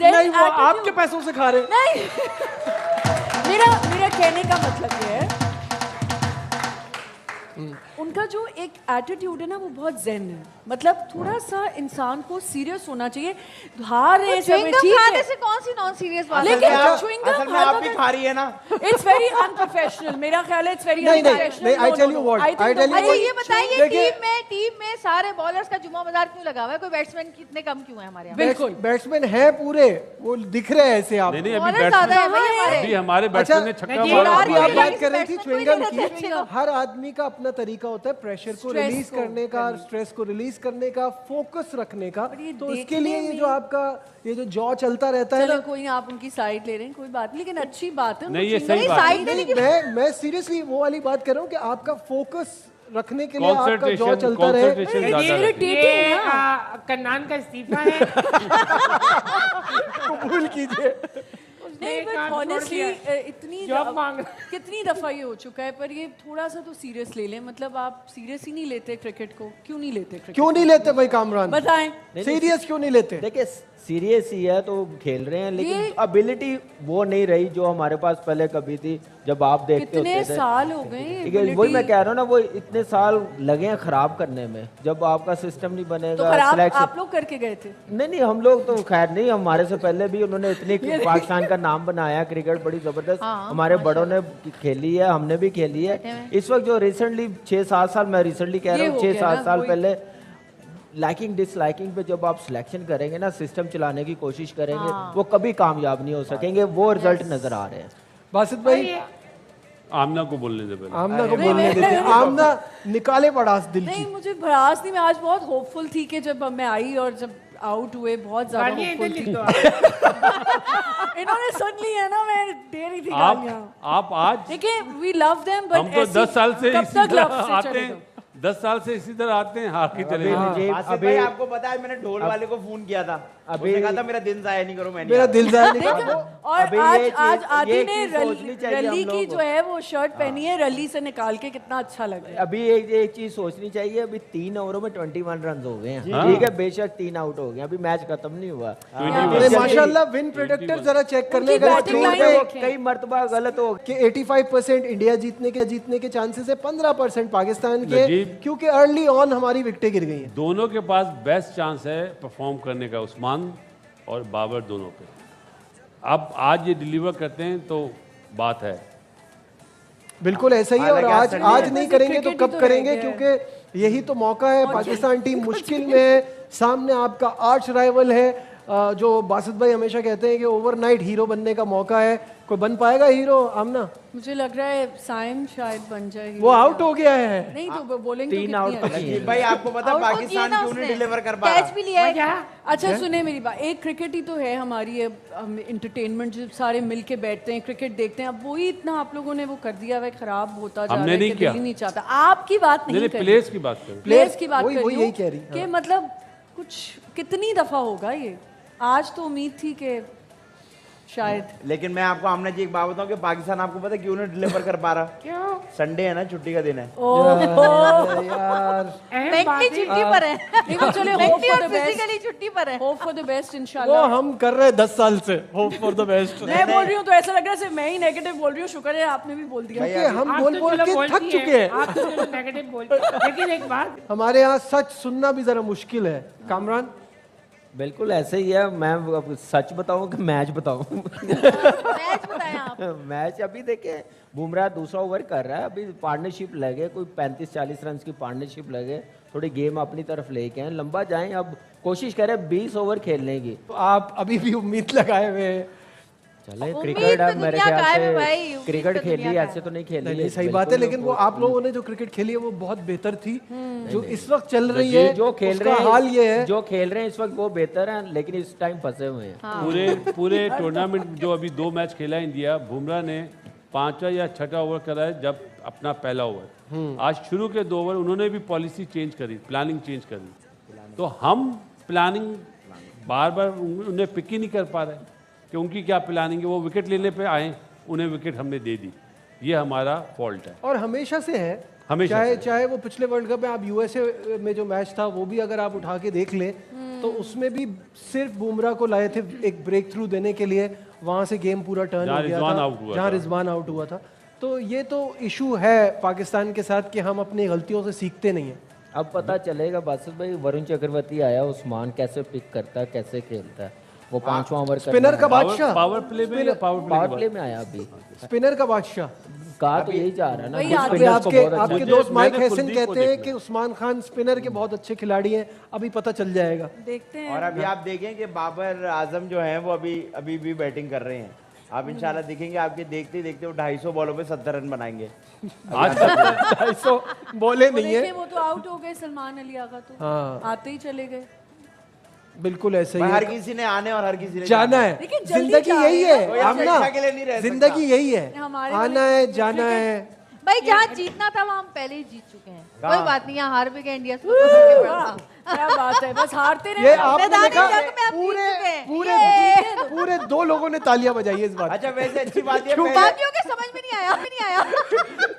नहीं वो आपके पैसों से खा रहे। नहीं मेरा कहने का मतलब ये है, उनका जो एक एटीट्यूड है ना वो बहुत ज़ेन है। मतलब थोड़ा सा इंसान को सीरियस होना चाहिए। हार रहे च्युइंगम खाने से कौन सी नॉन सीरियस बात है? लेकिन असल में आप भी खा रही है ना। इट्स वेरी अनप्रोफेशनल, मेरा ख्याल है it's very unprofessional. I tell you what, ये बताइए टीम में सारे बॉलर्स का जुम्मा बाजार क्यों लगा हुआ है? कोई बैट्समैन कितने कम क्यों है हमारे यहाँ? बिल्कुल बैट्समैन है पूरे, वो दिख रहे हैं ऐसे। आप नहीं, अभी हमारे बैट्समैन ने छक्का मारा। आप बात कर रही थी च्युइंगम की। हर आदमी का अपना तरीका होता है प्रेशर को रिलीज करने का, स्ट्रेस को रिलीज करने का, फोकस रखने का। तो इसके लिए ये जो आपका ये जो जॉ चलता रहता है ना, कोई आप उनकी साइड ले रहे हैं, कोई बात नहीं, लेकिन अच्छी बात है। नहीं, ये सही बात है। मैं सीरियसली वो वाली बात कर रहा हूँ कि आपका फोकस रखने के लिए आपका जॉ चलता रहे। कन्नान का इस्तीफा है। कबूल कीजिए। नहीं, बट ऑनेस्टली कितनी दफा ये हो चुका है, पर ये थोड़ा सा तो सीरियस ले लें। मतलब आप सीरियस ही नहीं लेते क्रिकेट को, क्यों नहीं लेते क्रिकेट? क्यों नहीं लेते भाई कामरान, बताएं सीरियस क्यों नहीं लेते? देखिए सीरियस ही है तो खेल रहे हैं, लेकिन एबिलिटी वो नहीं रही जो हमारे पास पहले कभी थी जब आप देखते होते थे। कितने साल हो गए, वही मैं कह रहा हूँ ना, वो इतने साल लगे हैं खराब करने में। जब आपका सिस्टम नहीं बनेगा तो खराब आप लोग करके गए थे। नहीं, हम लोग तो खैर नहीं, हमारे से पहले भी उन्होंने इतनी पाकिस्तान का नाम बनाया, क्रिकेट बड़ी जबरदस्त हमारे बड़ों ने खेली है, हमने भी खेली है। इस वक्त जो रिसेंटली 6-7 साल, मैं रिसेंटली कह रहा हूँ 6-7 साल पहले, लाइकिंग डिसलाइकिंग पे जब आप सिलेक्शन करेंगे ना, सिस्टम चलाने की कोशिश करेंगे, वो कभी कामयाब नहीं हो सकेंगे। वो रिजल्ट नजर आ रहे हैं। बासित भाई आमना को बोलने दे पहले। आमना को बोलने देते। आमना निकाले पड़ास दिल की। नहीं, मुझे भड़ास नहीं, मैं आज बहुत होपफुल थी कि जब मैं आई और जब आउट हुए बहुत ज्यादा होपफुल थी। इन्होंने सुन ली है ना, मैं दे रही थी गालियां। आप आज देखिए, वी लव देम बट हम तो 10 साल से कब इसी तक तरह love से आते चलेगा? हैं, 10 साल से इसी तरह आते हैं, हार के चले जाते हैं। आसिफ भाई आपको पता है मैंने ढोल वाले को फोन किया था, उसने कहा था मेरा दिन जाया नहीं करो, मैंने मेरा दिल जाया नहीं करो। और आज आदि ने रली की जो है वो शर्ट पहनी है, रली से निकाल के कितना अच्छा लग रहा है। अभी एक चीज सोचनी चाहिए, अभी 3 ओवरों में 21 रन हो गए हैं, ठीक है, बेशक 3 आउट हो गए, अभी मैच खत्म नहीं हुआ। माशाल्लाह विन प्रेडिक्टर जरा चेक कर ले, उनकी batting line देखें। कई मर्तबा गलत हो कि 85% इंडिया जीतने के चांसेस है, 15% पाकिस्तान के, नजीब। क्योंकि अर्ली ऑन हमारी विकेटें गिर गई हैं। दोनों के पास बेस्ट चांस है परफॉर्म करने का, उस्मान और बाबर दोनों पे। अब आज ये डिलीवर करते हैं तो बात है। बिल्कुल ऐसा ही है, और हालांकि आज नहीं करेंगे तो क्रिकेट कब ही तो करेंगे, रह गया है। क्योंकि यही तो मौका है। पाकिस्तान टीम मुश्किल में है, सामने आपका आर्च राइवल है, जो बासित भाई हमेशा कहते हैं कि ओवरनाइट हीरो बनने का मौका है। कोई बन पाएगा हीरो आमना? मुझे लग रहा है साइम शायद बन जाएगी। वो आउट हो गया है। नहीं तो बोलेंगे 3 आउट तो नजीब भाई आपको पता है पाकिस्तान क्यों नहीं डिलीवर कर पा कैच भी लिया है। क्या अच्छा सुने मेरी बात, एक क्रिकेट ही तो है हमारी इंटरटेनमेंट, जो सारे मिलके बैठते हैं क्रिकेट देखते हैं, अब वही इतना आप लोगों ने वो कर दिया है, खराब होता जा रहा हमने है नहीं कि किया। दिल ही नहीं चाहता। आपकी बात नहीं कर प्लेयर्स की बात करें। प्लेयर्स की बात वही- कर वही रही यही कह रही, हूँ कि मतलब कुछ कितनी दफा होगा ये। आज तो उम्मीद थी कि शायद। लेकिन मैं आपको आमना जी एक बात बताऊं कि पाकिस्तान आपको पता है क्यों नहीं डिलीवर कर पा रहा? क्यों? संडे है ना, छुट्टी का दिन है। यार मेंटली छुट्टी पर है, देखो चले होप मेंटली फॉर और द बेस्ट, फिजिकली छुट्टी पर है। होप फॉर द बेस्ट वो इंशाल्लाह। हम कर रहे हैं 10 साल से, होप फॉर द बेस्ट। मैं बोल रही हूँ तो ऐसा लग रहा है सिर्फ मैं ही नेगेटिव बोल रही हूँ, शुक्र है आपने भी बोल दिया। क्योंकि हम आप बोल तो बोल चलो के बोलती थक चुके हैं। आप तो चलो नेगेटिव बोलते हैं। लेकिन एक बात, हमारे यहाँ सच सुनना भी जरा मुश्किल है। कामरान बिल्कुल ऐसे ही है। मैं अब सच बताऊं कि मैच बताऊं? मैच बताएं आप। मैच अभी देखे, बुमराह दूसरा ओवर कर रहा है, अभी पार्टनरशिप लगे, कोई 35-40 रन की पार्टनरशिप लगे, थोड़ी गेम अपनी तरफ लेके आए, लंबा जाएं, अब कोशिश करें 20 ओवर खेलने की। तो आप अभी भी उम्मीद लगाए हुए हैं। चले उम्मीद क्रिकेट तो अब मेरे दुनिया ख्याल कायम है भाई, से उम्मीद क्रिकेट तो खेल दुनिया रही है, कायम ऐसे तो नहीं खेल नहीं रही नहीं, है। सही बात है, लेकिन वो आप लोगों ने जो क्रिकेट खेली है वो बहुत बेहतर थी। जो इस वक्त चल रही है जो खेल उसका रहे हैं, हाल ये है। जो खेल रहे हैं इस वक्त वो बेहतर है, लेकिन इस टाइम फंसे हुए हैं। पूरे टूर्नामेंट जो अभी 2 मैच खेला इंडिया, बुमराह ने 5वां या 6वां ओवर करा है, जब अपना पहला ओवर। आज शुरू के 2 ओवर उन्होंने भी पॉलिसी चेंज करी, प्लानिंग चेंज करी, तो हम प्लानिंग बार बार उन्हें पिक ही नहीं कर पा रहे कि उनकी क्या प्लानिंग है। वो विकेट लेने पे आए, उन्हें विकेट हमने दे दी, ये हमारा फॉल्ट है। और हमेशा से है, हमेशा चाहे से। चाहे वो पिछले वर्ल्ड कप में आप यूएसए में जो मैच था वो भी अगर आप उठा के देख लें तो उसमें भी सिर्फ बुमराह को लाए थे एक ब्रेक थ्रू देने के लिए, वहां से गेम पूरा टर्न हो जहाँ गया रिजवान था, आउट हुआ जहाँ था। रिजवान आउट हुआ था। तो ये तो इशू है पाकिस्तान के साथ कि हम अपनी गलतियों से सीखते नहीं हैं। अब पता चलेगा बासित भाई, वरुण चक्रवर्ती आया, उस्मान कैसे पिक करता है, कैसे खेलता है, वो 5वां ओवर स्पिनर का बादशाह, पावर प्ले में, पावर प्ले में आया अभी, स्पिनर का बादशाह। कहा तो यही जा रहा है ना, वही कुछ आगे spinners को आपके बहुत अच्छा- आपके मुझे- दोस्त माइक मैंने हैसन कुलदीप को कहते हैं देखना कि उस्मान खान स्पिनर के बहुत अच्छे खिलाड़ी हैं, अभी पता चल जाएगा। देखते हैं। और अभी आप देखें कि बाबर आजम जो हैं वो अभी भी बैटिंग कर रहे हैं। आप इंशाल्लाह देखेंगे, आपके देखते ही देखते वो 250 बॉलों पे 70 रन बनाएंगे। आज 250 बोले वो नहीं है। देखें, वो तो आउट हो गए सलमान अली आगा, तो हाँ। आते ही चले गए। बिल्कुल ऐसे ही हर है। किसी ने आने और हर किसी ने जाना है, लेकिन जल्दी जिंदगी जा यही रहे हैं। है कोई आमना, हमेशा के लिए नहीं रह सकता। जिंदगी यही है, हमारे आना वाले है जाना है। भाई जहाँ जीतना था वहाँ हम पहले ही जीत चुके हैं, कोई बात नहीं, यहाँ हार भी गए इंडिया से। क्या बात है, बस हारते रहे। ये आपने मैदानी देखा, जंग में हम जीत पूरे चुके हैं। पूरे पूरे 2 लोगों ने तालियां बजाई है इस बात। अच्छा वैसे अच्छी बात ये बाकियों के समझ में नहीं आया।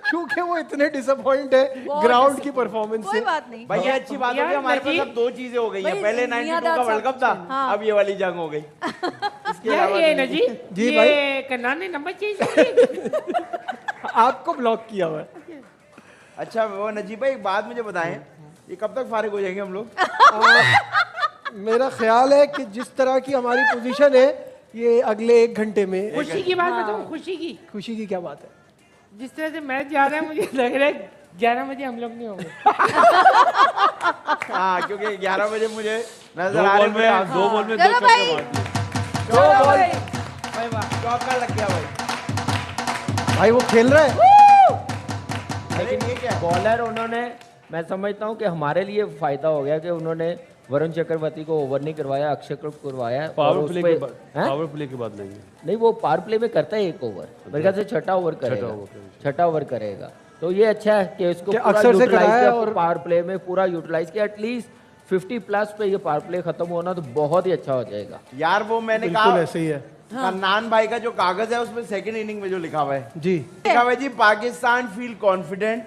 क्योंकि वो इतने डिसअपॉइंट है ग्राउंड की परफॉर्मेंस कोई से। बात नहीं। भाई ये अच्छी बात है कि हमारे पास अब 2 चीजें हो गई हैं। भाई, पहले दुनिया 92 का दाद वर्ल्ड कप था, हाँ। अब ये वाली जंग हो गई। इसके यार अलावा ये तो- नजी जी ये कन्नान ने नंबर चेंज किया। आपको ब्लॉक किया हुआ है। अच्छा वो नजीब भाई एक बात मुझे बताएं, ये कब तक फारिग हो जाएंगे हम लोग? मेरा ख्याल है कि जिस तरह की हमारी पोजीशन है ये अगले 1 घंटे में। खुशी की बात बताऊं, खुशी की, खुशी की क्या बात है? जिस तरह से मैच जा रहा है मुझे लग रहा है 11 बजे हम लोग नहीं होंगे। हाँ क्योंकि 11 बजे मुझे नजर 2 आ बॉल रहे में 2 बॉल में 2 चलो चौके भाई। मार दिए। चौका लग गया भाई। भाई वो खेल रहा है। लेकिन बॉलर उन्होंने, मैं समझता हूँ कि हमारे लिए फायदा हो गया कि उन्होंने वरुण चक्रवर्ती को ओवर नहीं करवाया, अक्षय को करवाया। पावर प्ले के बाद, पावर प्ले के बाद नहीं, वो पावर प्ले में करता है 1 ओवर, मेरे ख्याल से छठा ओवर करेगा। तो ये अच्छा है कि इसको अक्सर से कराया और पावर प्ले में पूरा यूटिलाइज किया। एटलीस्ट 50+ पे ये पावर प्ले खत्म होना तो बहुत ही अच्छा हो जाएगा यार। वो मैंने बिल्कुल कहा ऐसे ही है। कन्नान भाई का जो कागज है उसमें सेकंड इनिंग में जो लिखा हुआ है जी, लिखा हुआ है जी, Pakistan feel confident,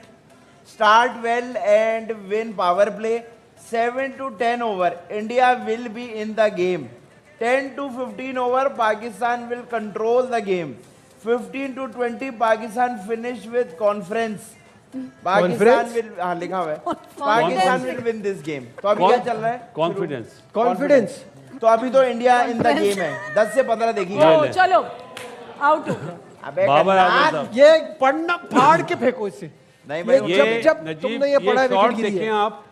start well and win power play, 7 to 10 over India will be in the game, 10 to 15 over Pakistan will control the game, 15 to 20 Pakistan finish with conference, Pakistan will, हाँ लिखा हुआ है, Pakistan will win this game। तो अभी क्या चल रहा है? कॉन्फिडेंस। तो अभी तो इंडिया इन द गेम है, 10 से 15 देखिए। चलो आउट हो गया। अबे बाबर कन्नान, आजम ये पढ़ना फाड़ के फेंको इससे। नहीं भाई, ये जब तुमने ये पढ़ा है शॉट विकेट गिरी देखें है। आप,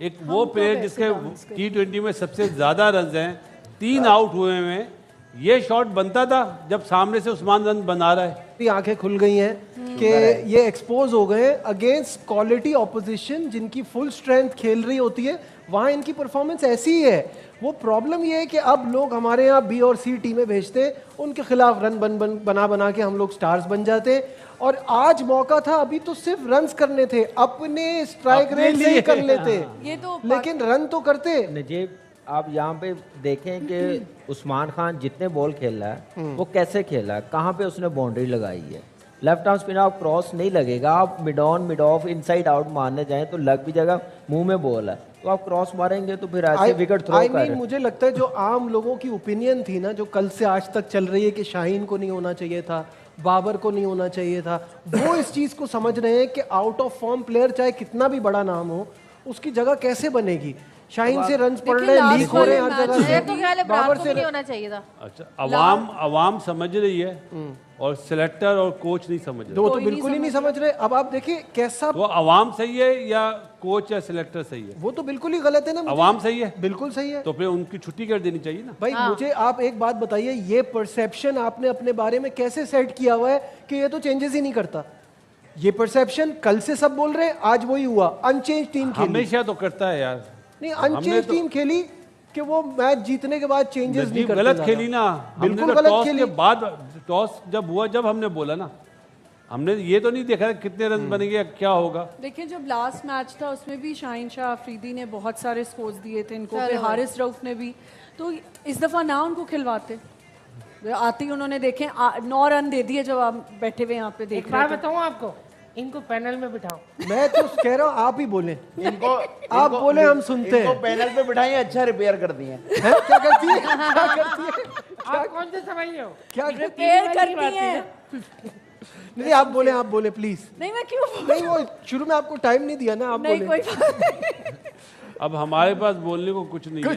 एक वो प्लेयर जिसके T20 में सबसे ज्यादा रन हैं, 3 आउट हुए हैं, ये शॉट बनता था जब सामने से उस्मान रन बना रहा है। आंखें खुल गई हैं कि ये एक्सपोज हो गए अगेंस्ट क्वालिटी ऑपोजिशन जिनकी फुल स्ट्रेंथ खेल रही होती है, वहां इनकी परफॉर्मेंस ऐसी ही है। वो प्रॉब्लम ये है कि अब लोग हमारे यहाँ B और C टीमें भेजते हैं, उनके खिलाफ रन बना के हम लोग स्टार्स बन जाते हैं। और आज मौका था, अभी तो सिर्फ रन्स करने थे, अपने स्ट्राइक रेट से ही कर लेते, ये तो लेकिन रन तो करते। नजीब आप यहाँ पे देखें कि उस्मान खान जितने बॉल खेल रहा है वो कैसे खेला है, कहाँ पे उसने बाउंड्री लगाई है। लेफ्ट आर्म स्पिन आप क्रॉस नहीं लगेगा, आप mid on mid of inside out मारने जाएं तो लग भी जाएगा, मुंह में बॉल है तो आप क्रॉस मारेंगे तो फिर ऐसे विकेट थ्रो कर। मुझे लगता है जो आम लोगों की ओपिनियन थी ना, जो कल से आज तक चल रही है कि शाहीन को नहीं होना चाहिए था, बाबर को नहीं होना चाहिए था, वो इस चीज को समझ रहे हैं कि आउट ऑफ फॉर्म प्लेयर चाहे कितना भी बड़ा नाम हो, उसकी जगह कैसे बनेगी। शाहीन से रन पड़ रहे हैं, लीक हो रहे हैं हर जगह से, तो ख्याल है बाबर को से नहीं होना चाहिए था। अच्छा, अवाम समझ रही है और सिलेक्टर और कोच नहीं समझ रहे। दो तो बिल्कुल ही नहीं समझ रहे। अब आप देखिए कैसा, वो अवाम सही है या कोच या सिलेक्टर सही है? वो तो बिल्कुल ही गलत है ना। अवाम सही है, बिल्कुल सही है। तो फिर उनकी छुट्टी कर देनी चाहिए ना। भाई मुझे आप एक बात बताइए, ये परसेप्शन आपने अपने बारे में कैसे सेट किया हुआ है कि ये तो चेंजेस ही नहीं करता। ये परसेप्शन कल से सब बोल रहे हैं, आज वही हुआ। अनचेंज टीम खेली, हमेशा तो करता है यार। नहीं अनचेंज टीम खेली कि वो मैच जीतने के बाद चेंजेस नहीं करते। गलत खेली ना, बिल्कुल हमने गलत खेली। के बाद टॉस जब हुआ, जब हमने बोला ना, हमने ये तो नहीं देखा कितने रन बनेंगे क्या होगा। देखिए जब लास्ट मैच था उसमें भी शाहीन शाह अफरीदी ने बहुत सारे स्कोर्स दिए थे इनको, फिर हारिस रऊफ ने भी, तो इस दफा ना उनको खिलवाते। आते ही उन्होंने देखे 9 रन दे दिए जब आप बैठे हुए यहाँ पे देख रहे थे। बताऊँ आपको, इनको पैनल में बिठाओ। मैं तो कह रहा हूँ आप ही बोले, इनको आप बोले हम सुनते हैं। पैनल पे बिठाइए, अच्छा रिपेयर कर दिए। क्या करती है, क्या करती है, आप कौन से समझ रहे हो? क्या रिपेयर करती है। नहीं आप बोले प्लीज। नहीं मैं क्यों नहीं, वो शुरू में आपको टाइम नहीं दिया ना, आप नहीं बोले। कोई बात नहीं। अब हमारे पास बोलने को कुछ नहीं है,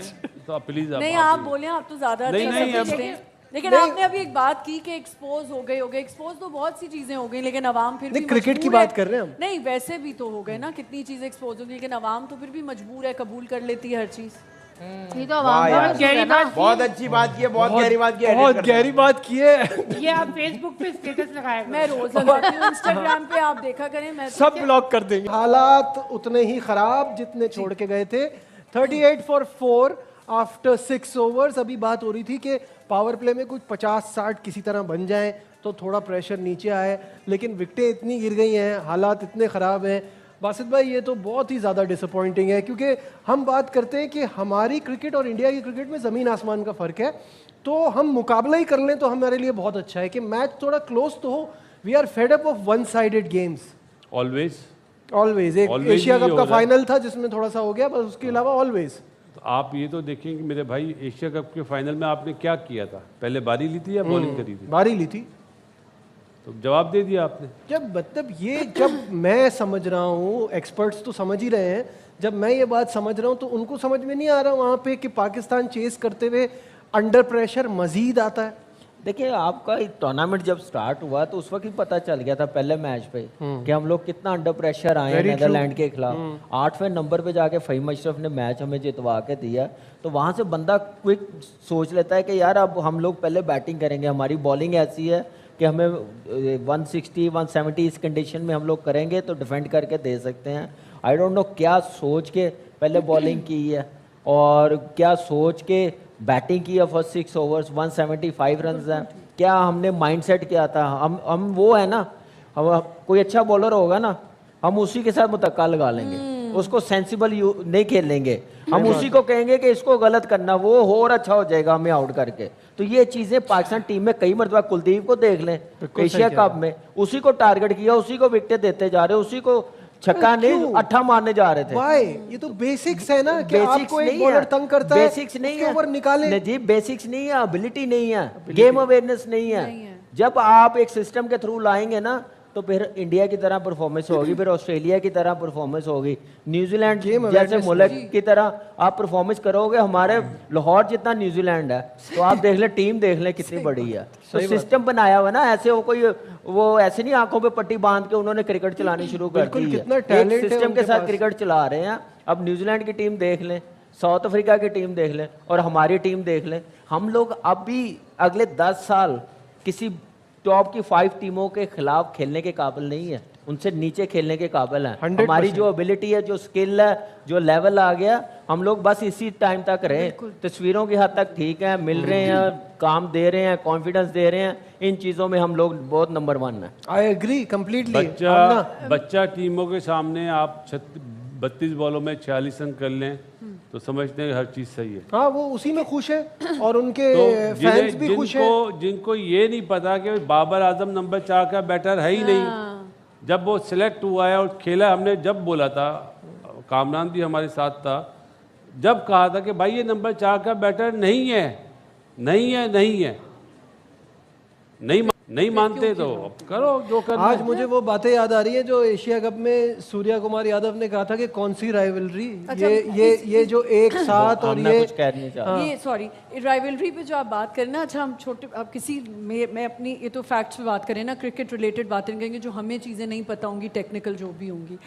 तो प्लीज नहीं आप बोले, आप तो ज्यादा नहीं, अच्छे नहीं, समझते हैं। लेकिन आपने अभी एक बात की कि एक्सपोज हो गए, एक्सपोज तो बहुत सी चीजें हो गई, लेकिन अवाम फिर भी क्रिकेट की बात कर रहे हैं हम। नहीं वैसे भी तो हो गए ना, कितनी चीजें एक्सपोज हो गई, लेकिन अवाम तो फिर भी मजबूर है, कबूल कर लेती है हर चीज। ये तो अवाम बहुत अच्छी बात की है, बहुत गहरी बात की है, बहुत गहरी बात की है। ये आप फेसबुक पे स्टेटस लगाया करो। मैं रोज लगाती हूँ, इंस्टाग्राम पे आप देखा करें, मैं सब ब्लॉक कर देंगे। हालात उतने ही खराब जितने छोड़ के गए थे। 38 for 4 आफ्टर 6 ओवर्स। अभी बात हो रही थी कि पावर प्ले में कुछ 50-60 किसी तरह बन जाए तो थोड़ा प्रेशर नीचे आए, लेकिन विकेटें इतनी गिर गई हैं, हालात इतने ख़राब हैं। बासित भाई ये तो बहुत ही ज़्यादा डिसअपॉइंटिंग है, क्योंकि हम बात करते हैं कि हमारी क्रिकेट और इंडिया की क्रिकेट में ज़मीन आसमान का फ़र्क है, तो हम मुकाबला ही कर लें तो हमारे लिए बहुत अच्छा है कि मैच थोड़ा क्लोज तो हो। We are fed up of one sided games always. एक एशिया कप का फाइनल था जिसमें थोड़ा सा हो गया, बस उसके अलावा ऑलवेज। तो आप ये तो देखेंगे मेरे भाई, एशिया कप के फाइनल में आपने क्या किया था? पहले बारी ली थी या बॉलिंग करी थी? बारी ली थी। तो जवाब दे दिया आपने। जब मैं समझ रहा हूँ, एक्सपर्ट्स तो समझ ही रहे हैं, जब मैं ये बात समझ रहा हूँ तो उनको समझ में नहीं आ रहा वहाँ पे कि पाकिस्तान चेस करते हुए अंडर प्रेशर मजीद आता है। देखिए आपका टूर्नामेंट जब स्टार्ट हुआ तो उस वक्त ही पता चल गया था पहले मैच पे कि हम लोग कितना अंडर प्रेशर आए हैं नेदरलैंड के खिलाफ। 8वें नंबर पे जाके फ़हीम अशरफ ने मैच हमें जितवा के दिया, तो वहाँ से बंदा क्विक सोच लेता है कि यार अब हम लोग पहले बैटिंग करेंगे, हमारी बॉलिंग ऐसी है कि हमें 160 170 इस कंडीशन में हम लोग करेंगे तो डिफेंड करके दे सकते हैं। आई डोंट नो क्या सोच के पहले बॉलिंग की है और क्या सोच के बैटिंग की है। फर्स्ट 6 ओवर्स 175 रन हैं। क्या हमने माइंडसेट किया था? हम वो है ना, हम कोई अच्छा बॉलर होगा ना, हम उसी के साथ मुतक्का लगा लेंगे, उसको सेंसिबल नहीं खेलेंगे, हम उसी को कहेंगे कि इसको गलत करना, वो हो और अच्छा हो जाएगा हमें आउट करके। तो ये चीजें पाकिस्तान टीम में कई मरतबा, कुलदीप को देख लें एशिया कप में, उसी को टारगेट किया, उसी को विकेट देते जा रहे, उसी को छक्का नहीं अट्ठा मारने जा रहे थे। Why? ये तो बेसिक्स है ना कि आपको एक बॉलर तंग करता है, बेसिक्स नहीं उसके ऊपर निकाले। नहीं जी, बेसिक्स नहीं है, एबिलिटी नहीं है, गेम अवेयरनेस नहीं है। जब आप एक सिस्टम के थ्रू लाएंगे ना तो फिर इंडिया की तरह परफॉर्मेंस होगी, फिर ऑस्ट्रेलिया की तरह परफॉर्मेंस होगी, न्यूजीलैंड जैसे मुल्क की तरह आप परफॉर्मेंस करोगे। हमारे लाहौर जितना न्यूजीलैंड है, तो आप देख लें, टीम देख लें कितनी बड़ी है। तो सिस्टम बनाया हुआ ना, ऐसे वो ऐसे नहीं आंखों पे पट्टी बांध के उन्होंने क्रिकेट चलानी शुरू कर दी है, एक सिस्टम के साथ क्रिकेट चला रहे हैं। अब न्यूजीलैंड की टीम देख लें, साउथ अफ्रीका की टीम देख लें और हमारी टीम देख लें। हम लोग अब भी अगले 10 साल किसी टॉप की 5 टीमों के खिलाफ खेलने के काबिल नहीं है, उनसे नीचे खेलने के काबिल हैं। हमारी जो एबिलिटी है, जो स्किल है, जो लेवल आ गया, हम लोग बस इसी टाइम तक रहे। तस्वीरों की हद तक ठीक है, मिल रहे हैं, काम दे रहे हैं, कॉन्फिडेंस दे रहे हैं, इन चीजों में हम लोग बहुत नंबर 1 है। I agree completely. बच्चा टीमों के सामने आप 32 बॉलों में 46 रन कर लें तो समझते हैं हर चीज सही है। हाँ, वो उसी में खुश है और उनके तो फैंस भी खुश हैं। जिनको ये नहीं पता कि बाबर आजम नंबर 4 का बैटर है ही नहीं। जब वो सिलेक्ट हुआ है और खेला, हमने जब बोला था, कामरान भी हमारे साथ था, जब कहा था कि भाई ये नंबर 4 का बैटर नहीं है, नहीं है, नहीं है, नहीं मानते तो करो जो करना। आज मुझे वो बातें याद आ रही है जो एशिया कप में सूर्या कुमार यादव ने कहा था कि कौन सी राइवलरी, ये जो एक साथ और ये सॉरी राइवलरी पे जो आप बात करें ना, अच्छा हम छोटे, आप किसी मैं अपनी ये तो फैक्ट्स पे बात करें ना, क्रिकेट रिलेटेड बातें करेंगे जो हमें चीज़ें नहीं पता होंगी, टेक्निकल जो भी होंगी।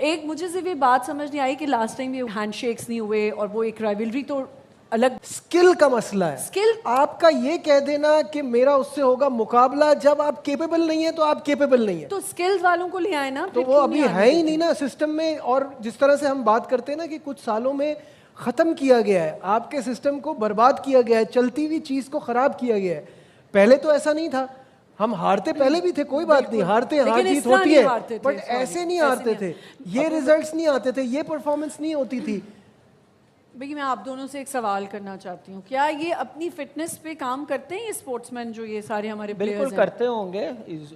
एक मुझे सिर्फ ये बात समझ नहीं आई कि लास्ट टाइम ये हैंडशेक्स नहीं हुए और वो एक राइवलरी तो अलग स्किल का मसला है। स्किल आपका ये कह देना कि मेरा उससे होगा मुकाबला, जब आप केपेबल नहीं है तो आप केपेबल नहीं है, तो स्किल्स वालों को ले आए ना, तो वो अभी है ही नहीं ना सिस्टम में। और जिस तरह से हम बात करते हैं ना कि कुछ सालों में खत्म किया गया है, आपके सिस्टम को बर्बाद किया गया है, चलती हुई चीज को खराब किया गया है। पहले तो ऐसा नहीं था, हम हारते पहले भी थे, कोई बात नहीं, हारते हार जीत होती है, बट ऐसे नहीं हारते थे, ये रिजल्ट्स नहीं आते थे, ये परफॉर्मेंस नहीं होती थी। भाई मैं आप दोनों से एक सवाल करना चाहती हूँ, क्या ये अपनी फिटनेस पे काम करते हैं ये स्पोर्ट्समैन जो ये सारे हमारे प्लेयर्स बिल्कुल करते होंगे,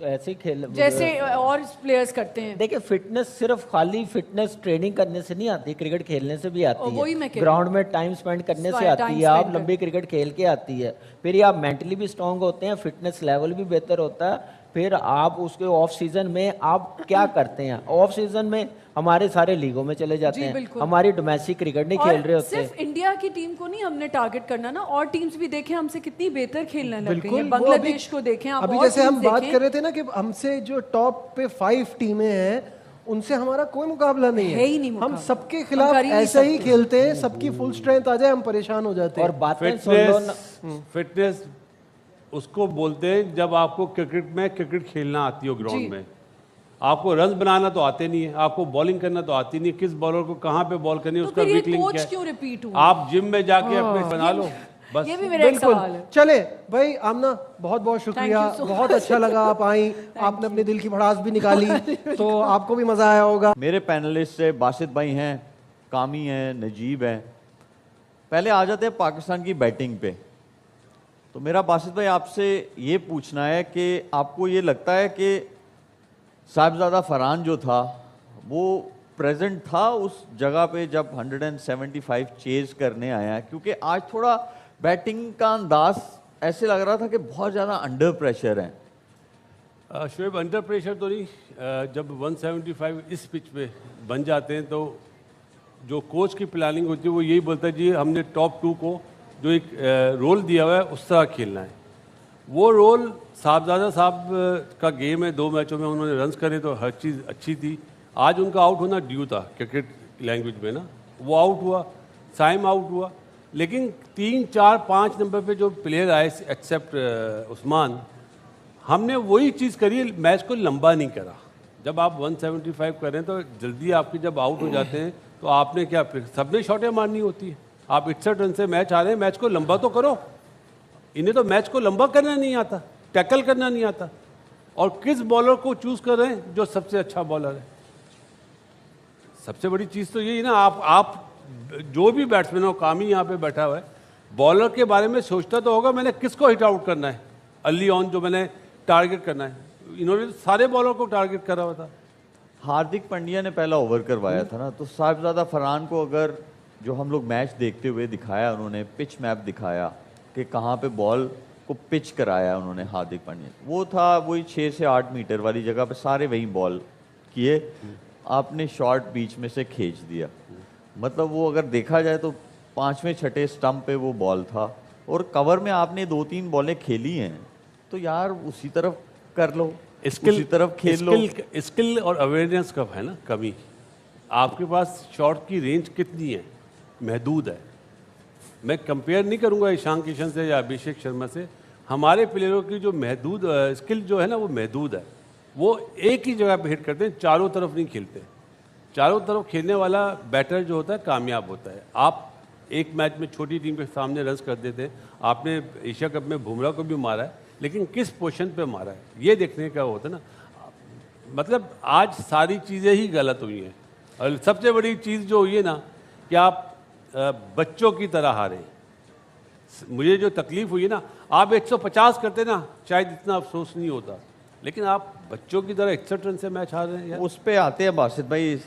ऐसे खेल जैसे और प्लेयर्स करते हैं। देखिए, फिटनेस सिर्फ खाली फिटनेस ट्रेनिंग करने से नहीं आती, क्रिकेट खेलने से भी आती है, ग्राउंड में टाइम स्पेंड करने से आती है, आप लंबी क्रिकेट खेल के आती है, फिर आप मेंटली भी स्ट्रांग होते हैं, फिटनेस लेवल भी बेहतर होता है। फिर आप उसके ऑफ सीजन में आप क्या करते हैं, ऑफ सीजन में हमारे सारे लीगों में चले जाते हैं, हमारी डोमेस्टिक क्रिकेट नहीं खेल रहे होते। सिर्फ इंडिया की टीम को नहीं हमने टारगेट करना ना, और टीम्स भी देखें हमसे कितनी बेहतर खेलने लग गई हैं। बांग्लादेश को देखें आप, अभी जैसे हम बात कर रहे थे ना कि हमसे जो टॉप पे 5 टीमें हैं उनसे हमारा कोई मुकाबला नहीं है, ही नहीं हम सबके खिलाफ ऐसा ही खेलते हैं, सबकी फुल स्ट्रेंथ आ जाए हम परेशान हो जाते हैं। और बातें फिटनेस उसको बोलते हैं जब आपको क्रिकेट खेलना आती हो, ग्राउंड में आपको रन बनाना तो आते नहीं है, आपको बॉलिंग करना तो आती नहीं है, किस बॉलर को कहाँ पे बॉल करनी है, उसका वीक लिंक क्या है, आप जिम में जाके अपने बना लो बस। ये भी मेरा एक सवाल है। चले भाई, आमना बहुत बहुत शुक्रिया, बहुत अच्छा लगा आप आई, आपने अपने दिल की भड़ास भी निकाली, तो आपको भी मजा आया होगा। मेरे पैनलिस्ट से बासित भाई हैं, कामी हैं, नजीब हैं। पहले आ जाते हैं पाकिस्तान की बैटिंग पे। तो मेरा बासित भाई आपसे ये पूछना है कि आपको ये लगता है कि साहिबजादा फरहान जो था वो प्रेजेंट था उस जगह पे जब 175 चेज करने आया है? क्योंकि आज थोड़ा बैटिंग का अंदाज ऐसे लग रहा था कि बहुत ज़्यादा अंडर प्रेशर है। शोएब, अंडर प्रेशर तो नहीं, जब 175 इस पिच पे बन जाते हैं तो जो कोच की प्लानिंग होती है वो यही बोलता है जी हमने टॉप 2 को जो एक रोल दिया हुआ है उस तरह खेलना है। वो रोल साहबजादा साहब का गेम है, 2 मैचों में उन्होंने रन्स करे तो हर चीज़ अच्छी थी। आज उनका आउट होना ड्यू था क्रिकेट लैंग्वेज में ना, वो आउट हुआ, साइम आउट हुआ, लेकिन 3, 4, 5 नंबर पे जो प्लेयर आए एक्सेप्ट उस्मान, हमने वही चीज़ करी, मैच को लंबा नहीं करा। जब आप 175 करें तो जल्दी आपके जब आउट हो जाते हैं तो आपने क्या, फिर सबने शॉटें मारनी होती है। आप 61 रन से मैच आ रहे हैं, मैच को लंबा तो करो। इन्हें तो मैच को लंबा करना नहीं आता, टैकल करना नहीं आता। और किस बॉलर को चूज कर रहे हैं? जो सबसे अच्छा बॉलर है। सबसे बड़ी चीज़ तो यही ना, आप जो भी बैट्समैन हो, कामी यहाँ पे बैठा हुआ है, बॉलर के बारे में सोचता तो होगा मैंने किसको हिट आउट करना है, अर्ली ऑन जो मैंने टारगेट करना है। इन्होंने सारे बॉलर को टारगेट करा हुआ था। हार्दिक पांड्या ने पहला ओवर करवाया था ना, तो साहिबजादा फरहान को अगर जो हम लोग मैच देखते हुए दिखाया, उन्होंने पिच मैप दिखाया कि कहाँ पे बॉल को पिच कराया उन्होंने हार्दिक पांड्या, वो था वही 6 से 8 मीटर वाली जगह पे सारे वही बॉल किए, आपने शॉट बीच में से खींच दिया। मतलब वो अगर देखा जाए तो 5वें 6ठे स्टंप पे वो बॉल था और कवर में आपने 2-3 बॉलें खेली हैं, तो यार उसी तरफ कर लो, उसी तरफ खेल लो। स्किल और अवेयरनेस का है ना कमी। आपके पास शॉट की रेंज कितनी है? महदूद है। मैं कंपेयर नहीं करूंगा ईशान किशन से या अभिषेक शर्मा से। हमारे प्लेयरों की जो महदूद स्किल जो है ना, वो महदूद है। वो एक ही जगह पे हिट करते हैं, चारों तरफ नहीं खेलते। चारों तरफ खेलने वाला बैटर जो होता है कामयाब होता है। आप एक मैच में छोटी टीम के सामने रन कर देते हैं। आपने एशिया कप में बुमराह को भी मारा है, लेकिन किस पोजीशन पे मारा है ये देखने का होता है ना। मतलब आज सारी चीज़ें ही गलत हुई हैं। और सबसे बड़ी चीज़ जो हुई है ना कि आप बच्चों की तरह हारे। मुझे जो तकलीफ हुई है ना, आप 150 करते ना शायद इतना अफसोस नहीं होता, लेकिन आप बच्चों की तरह 61 रन से मैच हार रहे हैं यार। उस पे आते हैं बासित भाई,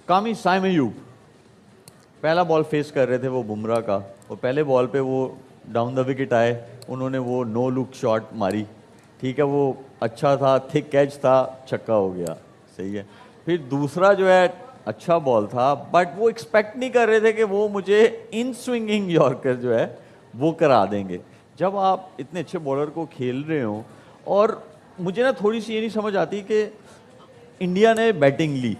कामी साइम अयूब पहला बॉल फेस कर रहे थे वो बुमराह का, और पहले बॉल पे वो डाउन द विकेट आए, उन्होंने वो नो लुक शॉट मारी, ठीक है, वो अच्छा था, थिक कैच था, छक्का हो गया, सही है। फिर दूसरा जो है अच्छा बॉल था, बट वो एक्सपेक्ट नहीं कर रहे थे कि वो मुझे इन स्विंगिंग यॉर्कर जो है वो करा देंगे। जब आप इतने अच्छे बॉलर को खेल रहे हो, और मुझे ना थोड़ी सी ये नहीं समझ आती कि इंडिया ने बैटिंग ली,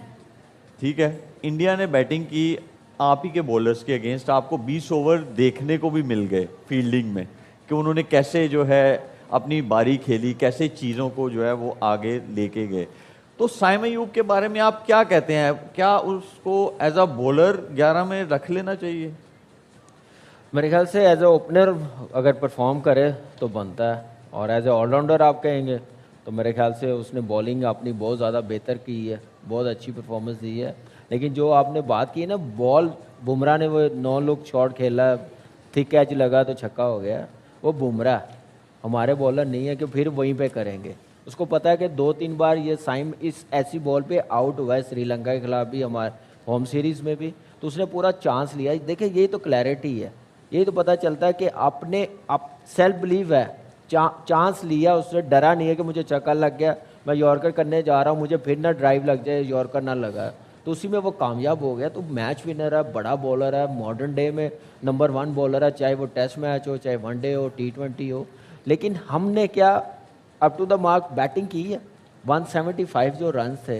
ठीक है, इंडिया ने बैटिंग की, आप ही के बॉलर्स के अगेंस्ट आपको 20 ओवर देखने को भी मिल गए फील्डिंग में कि उन्होंने कैसे जो है अपनी बारी खेली, कैसे चीज़ों को जो है वो आगे लेके गए। तो साइम अयूब के बारे में आप क्या कहते हैं? क्या उसको एज अ बॉलर 11 में रख लेना चाहिए? मेरे ख्याल से एज ए ओपनर अगर परफॉर्म करे तो बनता है, और एज ए ऑलराउंडर आप कहेंगे तो मेरे ख्याल से उसने बॉलिंग अपनी बहुत ज़्यादा बेहतर की है, बहुत अच्छी परफॉर्मेंस दी है। लेकिन जो आपने बात की ना, बॉल बुमराह ने वो 9 लुक शॉट खेला, थिक कैच लगा तो छक्का हो गया, वो बुमराह, हमारे बॉलर नहीं है कि फिर वहीं पे करेंगे। उसको पता है कि 2-3 बार ये साइम इस ऐसी बॉल पे आउट हुआ है, श्रीलंका के खिलाफ भी, हमारे होम सीरीज़ में भी, तो उसने पूरा चांस लिया। देखिए ये तो क्लैरिटी है, ये तो पता चलता है कि आपने सेल्फ बिलीव है, चांस लिया, उससे डरा नहीं है कि मुझे छक्का लग गया, मैं यॉर्कर करने जा रहा हूँ, मुझे फिर ना ड्राइव लग जाए, यॉर्कर ना लगा, तो उसी में वो कामयाब हो गया। तो मैच विनर है, बड़ा बॉलर है, मॉडर्न डे में नंबर 1 बॉलर है, चाहे वो टेस्ट मैच हो, चाहे वनडे हो, T20 हो। लेकिन हमने क्या up to the mark batting की है। 175 जो रन थे,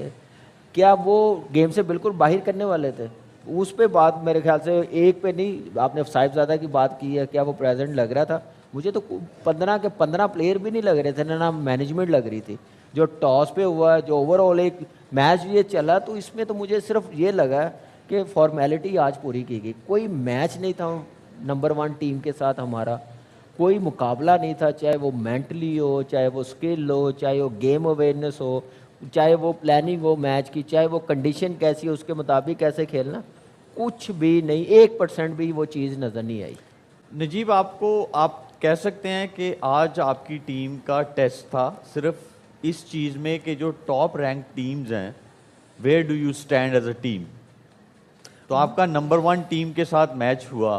क्या वो गेम से बिल्कुल बाहर करने वाले थे? उस पे बात मेरे ख्याल से एक पे नहीं, आपने साहिबजादा की बात की है, क्या वो प्रेजेंट लग रहा था? मुझे तो 15 के 15 प्लेयर भी नहीं लग रहे थे, ना मैनेजमेंट लग रही थी। जो टॉस पे हुआ, जो ओवरऑल एक मैच ये चला, तो इसमें तो मुझे सिर्फ ये लगा कि फॉर्मेलिटी आज पूरी की गई। कोई मैच नहीं था नंबर 1 टीम के साथ हमारा, कोई मुकाबला नहीं था, चाहे वो मेंटली हो, चाहे वो स्किल हो, चाहे वो गेम अवेयरनेस हो, चाहे वो प्लानिंग हो मैच की, चाहे वो कंडीशन कैसी हो उसके मुताबिक कैसे खेलना, कुछ भी नहीं, 1% भी वो चीज़ नज़र नहीं आई। नजीब, आप कह सकते हैं कि आज आपकी टीम का टेस्ट था सिर्फ इस चीज़ में कि जो टॉप रैंक टीम्स हैं, where do you stand as a team? तो आपका नंबर 1 टीम के साथ मैच हुआ,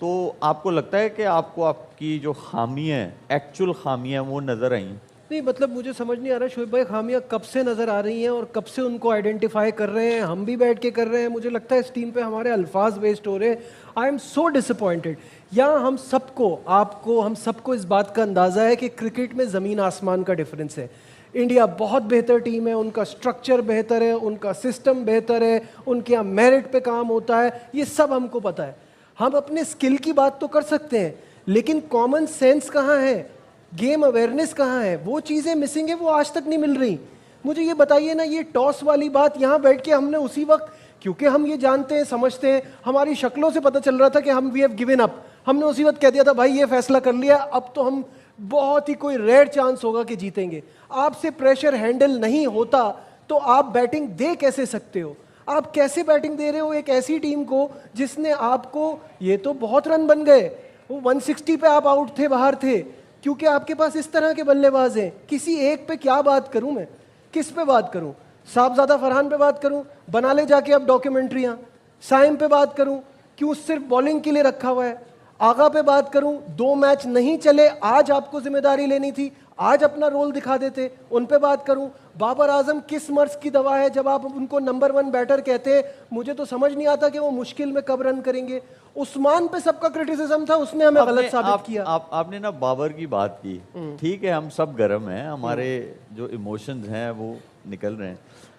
तो आपको लगता है कि आपको आपकी जो खामियाँ हैं, एक्चुअल खामियाँ, वो नज़र आई? नहीं, मतलब मुझे समझ नहीं आ रहा शोएब भाई, खामियां कब से नज़र आ रही हैं और कब से उनको आइडेंटिफाई कर रहे हैं? हम भी बैठ के कर रहे हैं। मुझे लगता है इस टीम पे हमारे अल्फाज वेस्ट हो रहे हैं। I am so disappointed. यहाँ हम सबको, आपको, हम सबको इस बात का अंदाज़ा है कि क्रिकेट में ज़मीन आसमान का डिफरेंस है। इंडिया बहुत बेहतर टीम है, उनका स्ट्रक्चर बेहतर है, उनका सिस्टम बेहतर है, उनके यहाँ मेरिट पे काम होता है, ये सब हमको पता है। हम अपने स्किल की बात तो कर सकते हैं, लेकिन कॉमन सेंस कहाँ है? गेम अवेयरनेस कहाँ है, वो चीज़ें मिसिंग है, वो आज तक नहीं मिल रही। मुझे ये बताइए ना, ये टॉस वाली बात यहाँ बैठ के हमने उसी वक्त, क्योंकि हम ये जानते हैं समझते हैं, हमारी शक्लों से पता चल रहा था कि हम वी हैव गिवन अप, हमने उसी वक्त कह दिया था भाई ये फैसला कर लिया, अब तो हम बहुत ही कोई रेयर चांस होगा कि जीतेंगे। आपसे प्रेशर हैंडल नहीं होता तो आप बैटिंग दे कैसे सकते हो? आप कैसे बैटिंग दे रहे हो एक ऐसी टीम को जिसने आपको, ये तो बहुत रन बन गए, वो 160 पे आप आउट थे, बाहर थे, क्योंकि आपके पास इस तरह के बल्लेबाज हैं। किसी एक पे क्या बात करूं मैं, किस पे बात करूं? साहबजादा फरहान पे बात करूं, बना ले जाके अब डॉक्यूमेंट्रियां। साइम पे बात करूं, क्यों सिर्फ बॉलिंग के लिए रखा हुआ है? आगा पे बात करूं, 2 मैच नहीं चले, आज आपको जिम्मेदारी लेनी थी, आज अपना रोल दिखा देते, उन पे बात करूं। बाबर आजम किस मर्ज की दवा है जब आप उनको नंबर 1 बैटर कहते हैं? मुझे तो समझ नहीं आता कि वो मुश्किल में कब रन करेंगे। उस्मान पे सबका क्रिटिसिज्म था, उसने हमें गलत साबित किया। आपने ना बाबर की बात की, ठीक है, हम सब गर्म हैं, हमारे जो इमोशंस हैं वो निकल रहे हैं।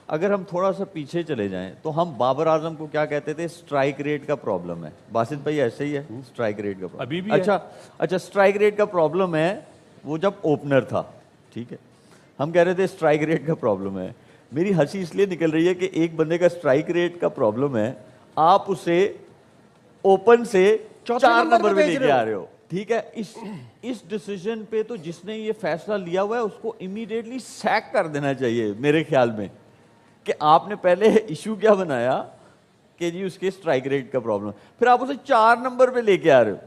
अगर हम थोड़ा सा पीछे चले जाएं तो हम बाबर आजम को क्या कहते थे? स्ट्राइक रेट का प्रॉब्लम है। बासित भाई ऐसे ही है, स्ट्राइक रेट का प्रॉब्लम अभी भी अच्छा स्ट्राइक रेट का प्रॉब्लम है वो जब ओपनर था, ठीक है, हम कह रहे थे स्ट्राइक रेट का प्रॉब्लम है। मेरी हंसी इसलिए निकल रही है कि एक बंदे का स्ट्राइक रेट का प्रॉब्लम है, आप उसे ओपन से 4 नंबर पे लेके आ रहे हो, ठीक है। इस डिसीजन पे तो जिसने ये फैसला लिया हुआ है उसको इमीडिएटली सैक कर देना चाहिए मेरे ख्याल में, कि आपने पहले इशू क्या बनाया कि जी उसके स्ट्राइक रेट का प्रॉब्लम, फिर आप उसे 4 नंबर पे लेके आ रहे हो।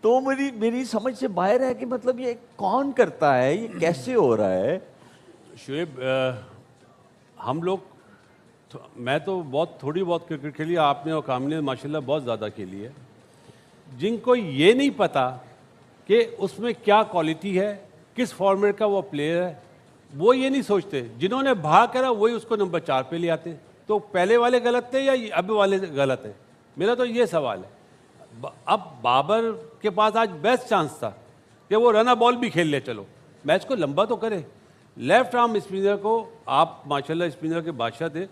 तो मेरी समझ से बाहर है कि मतलब ये कौन करता है, ये कैसे हो रहा है? शुएब, हम लोग मैं तो बहुत थोड़ी बहुत क्रिकेट खेली, आपने और कामने माशाल्लाह बहुत ज़्यादा खेली है। जिनको ये नहीं पता कि उसमें क्या क्वालिटी है, किस फॉर्मेट का वो प्लेयर है, वो ये नहीं सोचते। जिन्होंने भाग करा वही उसको नंबर 4 पे ले आते। तो पहले वाले गलत थे या अब वाले गलत है? मेरा तो ये सवाल है। अब बाबर के पास आज बेस्ट चांस था कि वो रन बॉल भी खेल ले, चलो मैच को लंबा तो करे। लेफ्ट आर्म स्पिनर को आप माशाल्लाह स्पिनर के बादशाह थे,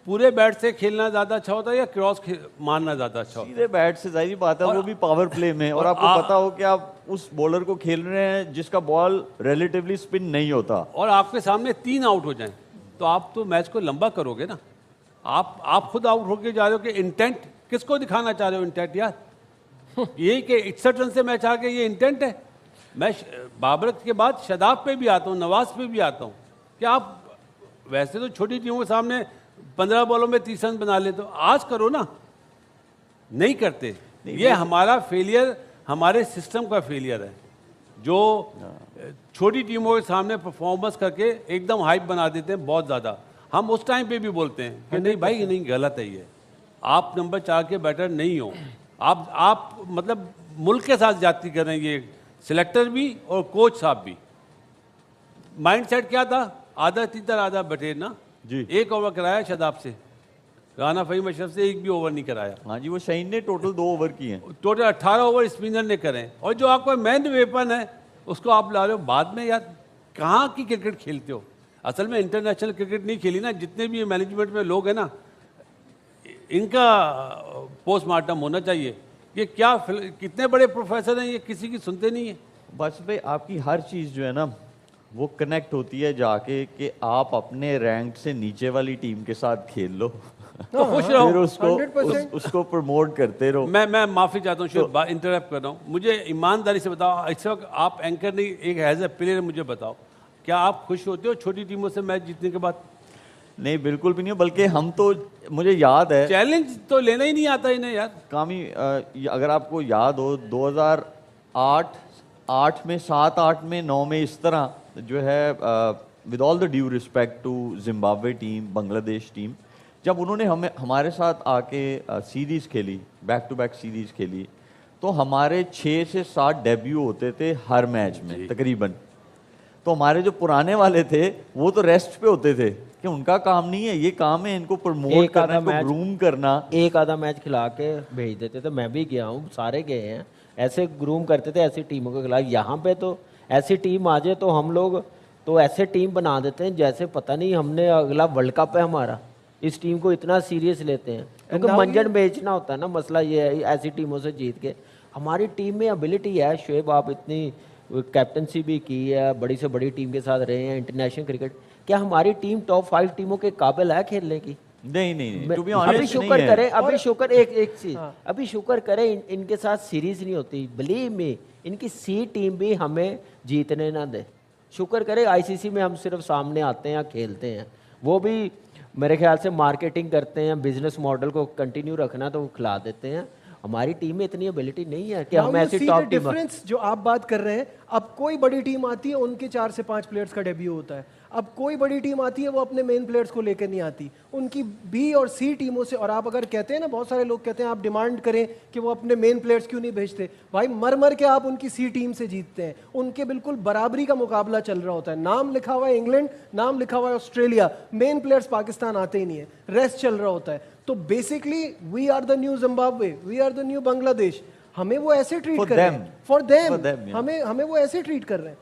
पूरे बैट से खेलना ज्यादा अच्छा होता है या क्रॉस मारना ज्यादा अच्छा होता है? सीधे बैट से जाहिर बात है, वो भी पावर प्ले में, और आपको पता हो कि आप उस बॉलर को खेल रहे हैं जिसका बॉल रिलेटिवली स्पिन नहीं होता, और आपके सामने 3 आउट हो जाएं तो आप तो मैच को लंबा करोगे ना। आप खुद आउट होके जा रहे हो कि इंटेंट किसको दिखाना चाह रहे हो? इंटेंट यार यही कि 61 रन से मैच आ गए, ये इंटेंट है। मैं बाबर के बाद शदाब पे भी आता हूँ, नवाज पे भी आता हूँ कि आप वैसे तो छोटी टीमों के सामने 15 बॉलों में 30 रन बना ले, तो आज करो ना, नहीं करते। ये हमारा फेलियर, हमारे सिस्टम का फेलियर है, जो छोटी टीमों के सामने परफॉर्मेंस करके एकदम हाइप बना देते हैं बहुत ज़्यादा। हम उस टाइम पे भी बोलते हैं कि नहीं भाई, ये नहीं, गलत है ये, आप नंबर 4 के बैटर नहीं हो। आप मतलब मुल्क के साथ जाती कर रहे हैं, ये सिलेक्टर भी और कोच साहब भी। माइंडसेट क्या था? आधा तीतर आधा बटेर ना जी। 1 ओवर कराया शदाब से, राना फहीम अशरफ से 1 भी ओवर नहीं कराया। हाँ जी, वो शहीन ने टोटल 2 ओवर किए हैं, टोटल 18 ओवर स्पिनर ने करे। और जो आपका मेन वेपन है उसको आप ला रहे हो बाद में। यार कहाँ की क्रिकेट खेलते हो? असल में इंटरनेशनल क्रिकेट नहीं खेली ना। जितने भी मैनेजमेंट में लोग हैं ना, इनका पोस्टमार्टम होना चाहिए। ये क्या कितने बड़े प्रोफेसर हैं, ये किसी की सुनते नहीं है। बस भाई आपकी हर चीज़ जो है ना वो कनेक्ट होती है जाके कि आप अपने रैंक से नीचे वाली टीम के साथ खेल लो तो खुश रहो, फिर उसको प्रमोट करते रहो। मैं माफ़ी चाहता हूँ, तो, इंटरप्ट कर रहा हूँ। मुझे ईमानदारी से बताओ, इस वक्त आप एंकर नहीं, एक एज ए प्लेयर मुझे बताओ, क्या आप खुश होते हो छोटी टीमों से मैच जीतने के बाद? नहीं, बिल्कुल भी नहीं, बल्कि हम तो, मुझे याद है, चैलेंज तो लेना ही नहीं आता इन्हें यार। कामी अगर आपको याद हो 2008 में, 7, 8 में, 9 में, इस तरह जो है, with all the due respect to Zimbabwe team, Bangladesh team, जब उन्होंने हमारे साथ आके सीरीज़ खेली, बैक टू बैक सीरीज़ खेली, तो हमारे 6 से 7 डेब्यू होते थे हर मैच में तकरीबन। तो हमारे जो पुराने वाले थे वो तो रेस्ट पे होते थे कि उनका काम नहीं है, ये काम है इनको प्रमोट करना, इनको ग्रूम करना। एक आधा मैच खिला के भेज देते थे, मैं भी गया हूँ, सारे गए हैं, ऐसे ग्रूम करते थे ऐसी टीमों के खिलाफ। यहाँ पे तो ऐसी टीम आ जाए तो हम लोग तो ऐसे टीम बना देते हैं जैसे पता नहीं हमने अगला वर्ल्ड कप है हमारा, इस टीम को इतना सीरियस लेते हैं। क्योंकि मंजन बेचना होता है ना, मसला ये है। ऐसी टीमों से जीत के हमारी टीम में एबिलिटी है शुएब, आप इतनी कैप्टनसी भी की है, बड़ी से बड़ी टीम के साथ रहे हैं, इंटरनेशनल क्रिकेट, क्या हमारी टीम टॉप 5 टीमों के काबिल है खेलने की? नहीं to be अभी honest शुक्र नहीं है। करें, अभी शुक्र एक चीज, अभी शुक्र करें इनके साथ सीरीज नहीं होती, बिलीव मी, इनकी सी टीम भी हमें जीतने ना दे। शुक्र करें आईसीसी में हम सिर्फ सामने आते हैं, खेलते हैं, वो भी मेरे ख्याल से मार्केटिंग करते हैं, बिजनेस मॉडल को कंटिन्यू रखना तो वो खिला देते हैं। हमारी टीम में इतनी एबिलिटी नहीं है कि हम ऐसी टॉप टीम। डिफरेंस जो आप बात कर रहे हैं, अब कोई बड़ी टीम आती है उनके 4 से 5 प्लेयर्स का डेब्यू होता है, अब कोई बड़ी टीम आती है वो अपने मेन प्लेयर्स को लेकर नहीं आती, उनकी बी और सी टीमों से। और आप अगर कहते हैं ना, बहुत सारे लोग कहते हैं आप डिमांड करें कि वो अपने मेन प्लेयर्स क्यों नहीं भेजते, भाई मर मर के आप उनकी सी टीम से जीतते हैं, उनके बिल्कुल बराबरी का मुकाबला चल रहा होता है। नाम लिखा हुआ है इंग्लैंड, नाम लिखा हुआ है ऑस्ट्रेलिया, मेन प्लेयर्स पाकिस्तान आते ही नहीं है, रेस्ट चल रहा होता है। तो basically we are the new Zimbabwe, we are the new Bangladesh, हमें वो ऐसे ट्रीट कर रहे हैं, फॉर देम, हमें वो ऐसे ट्रीट कर रहे हैं।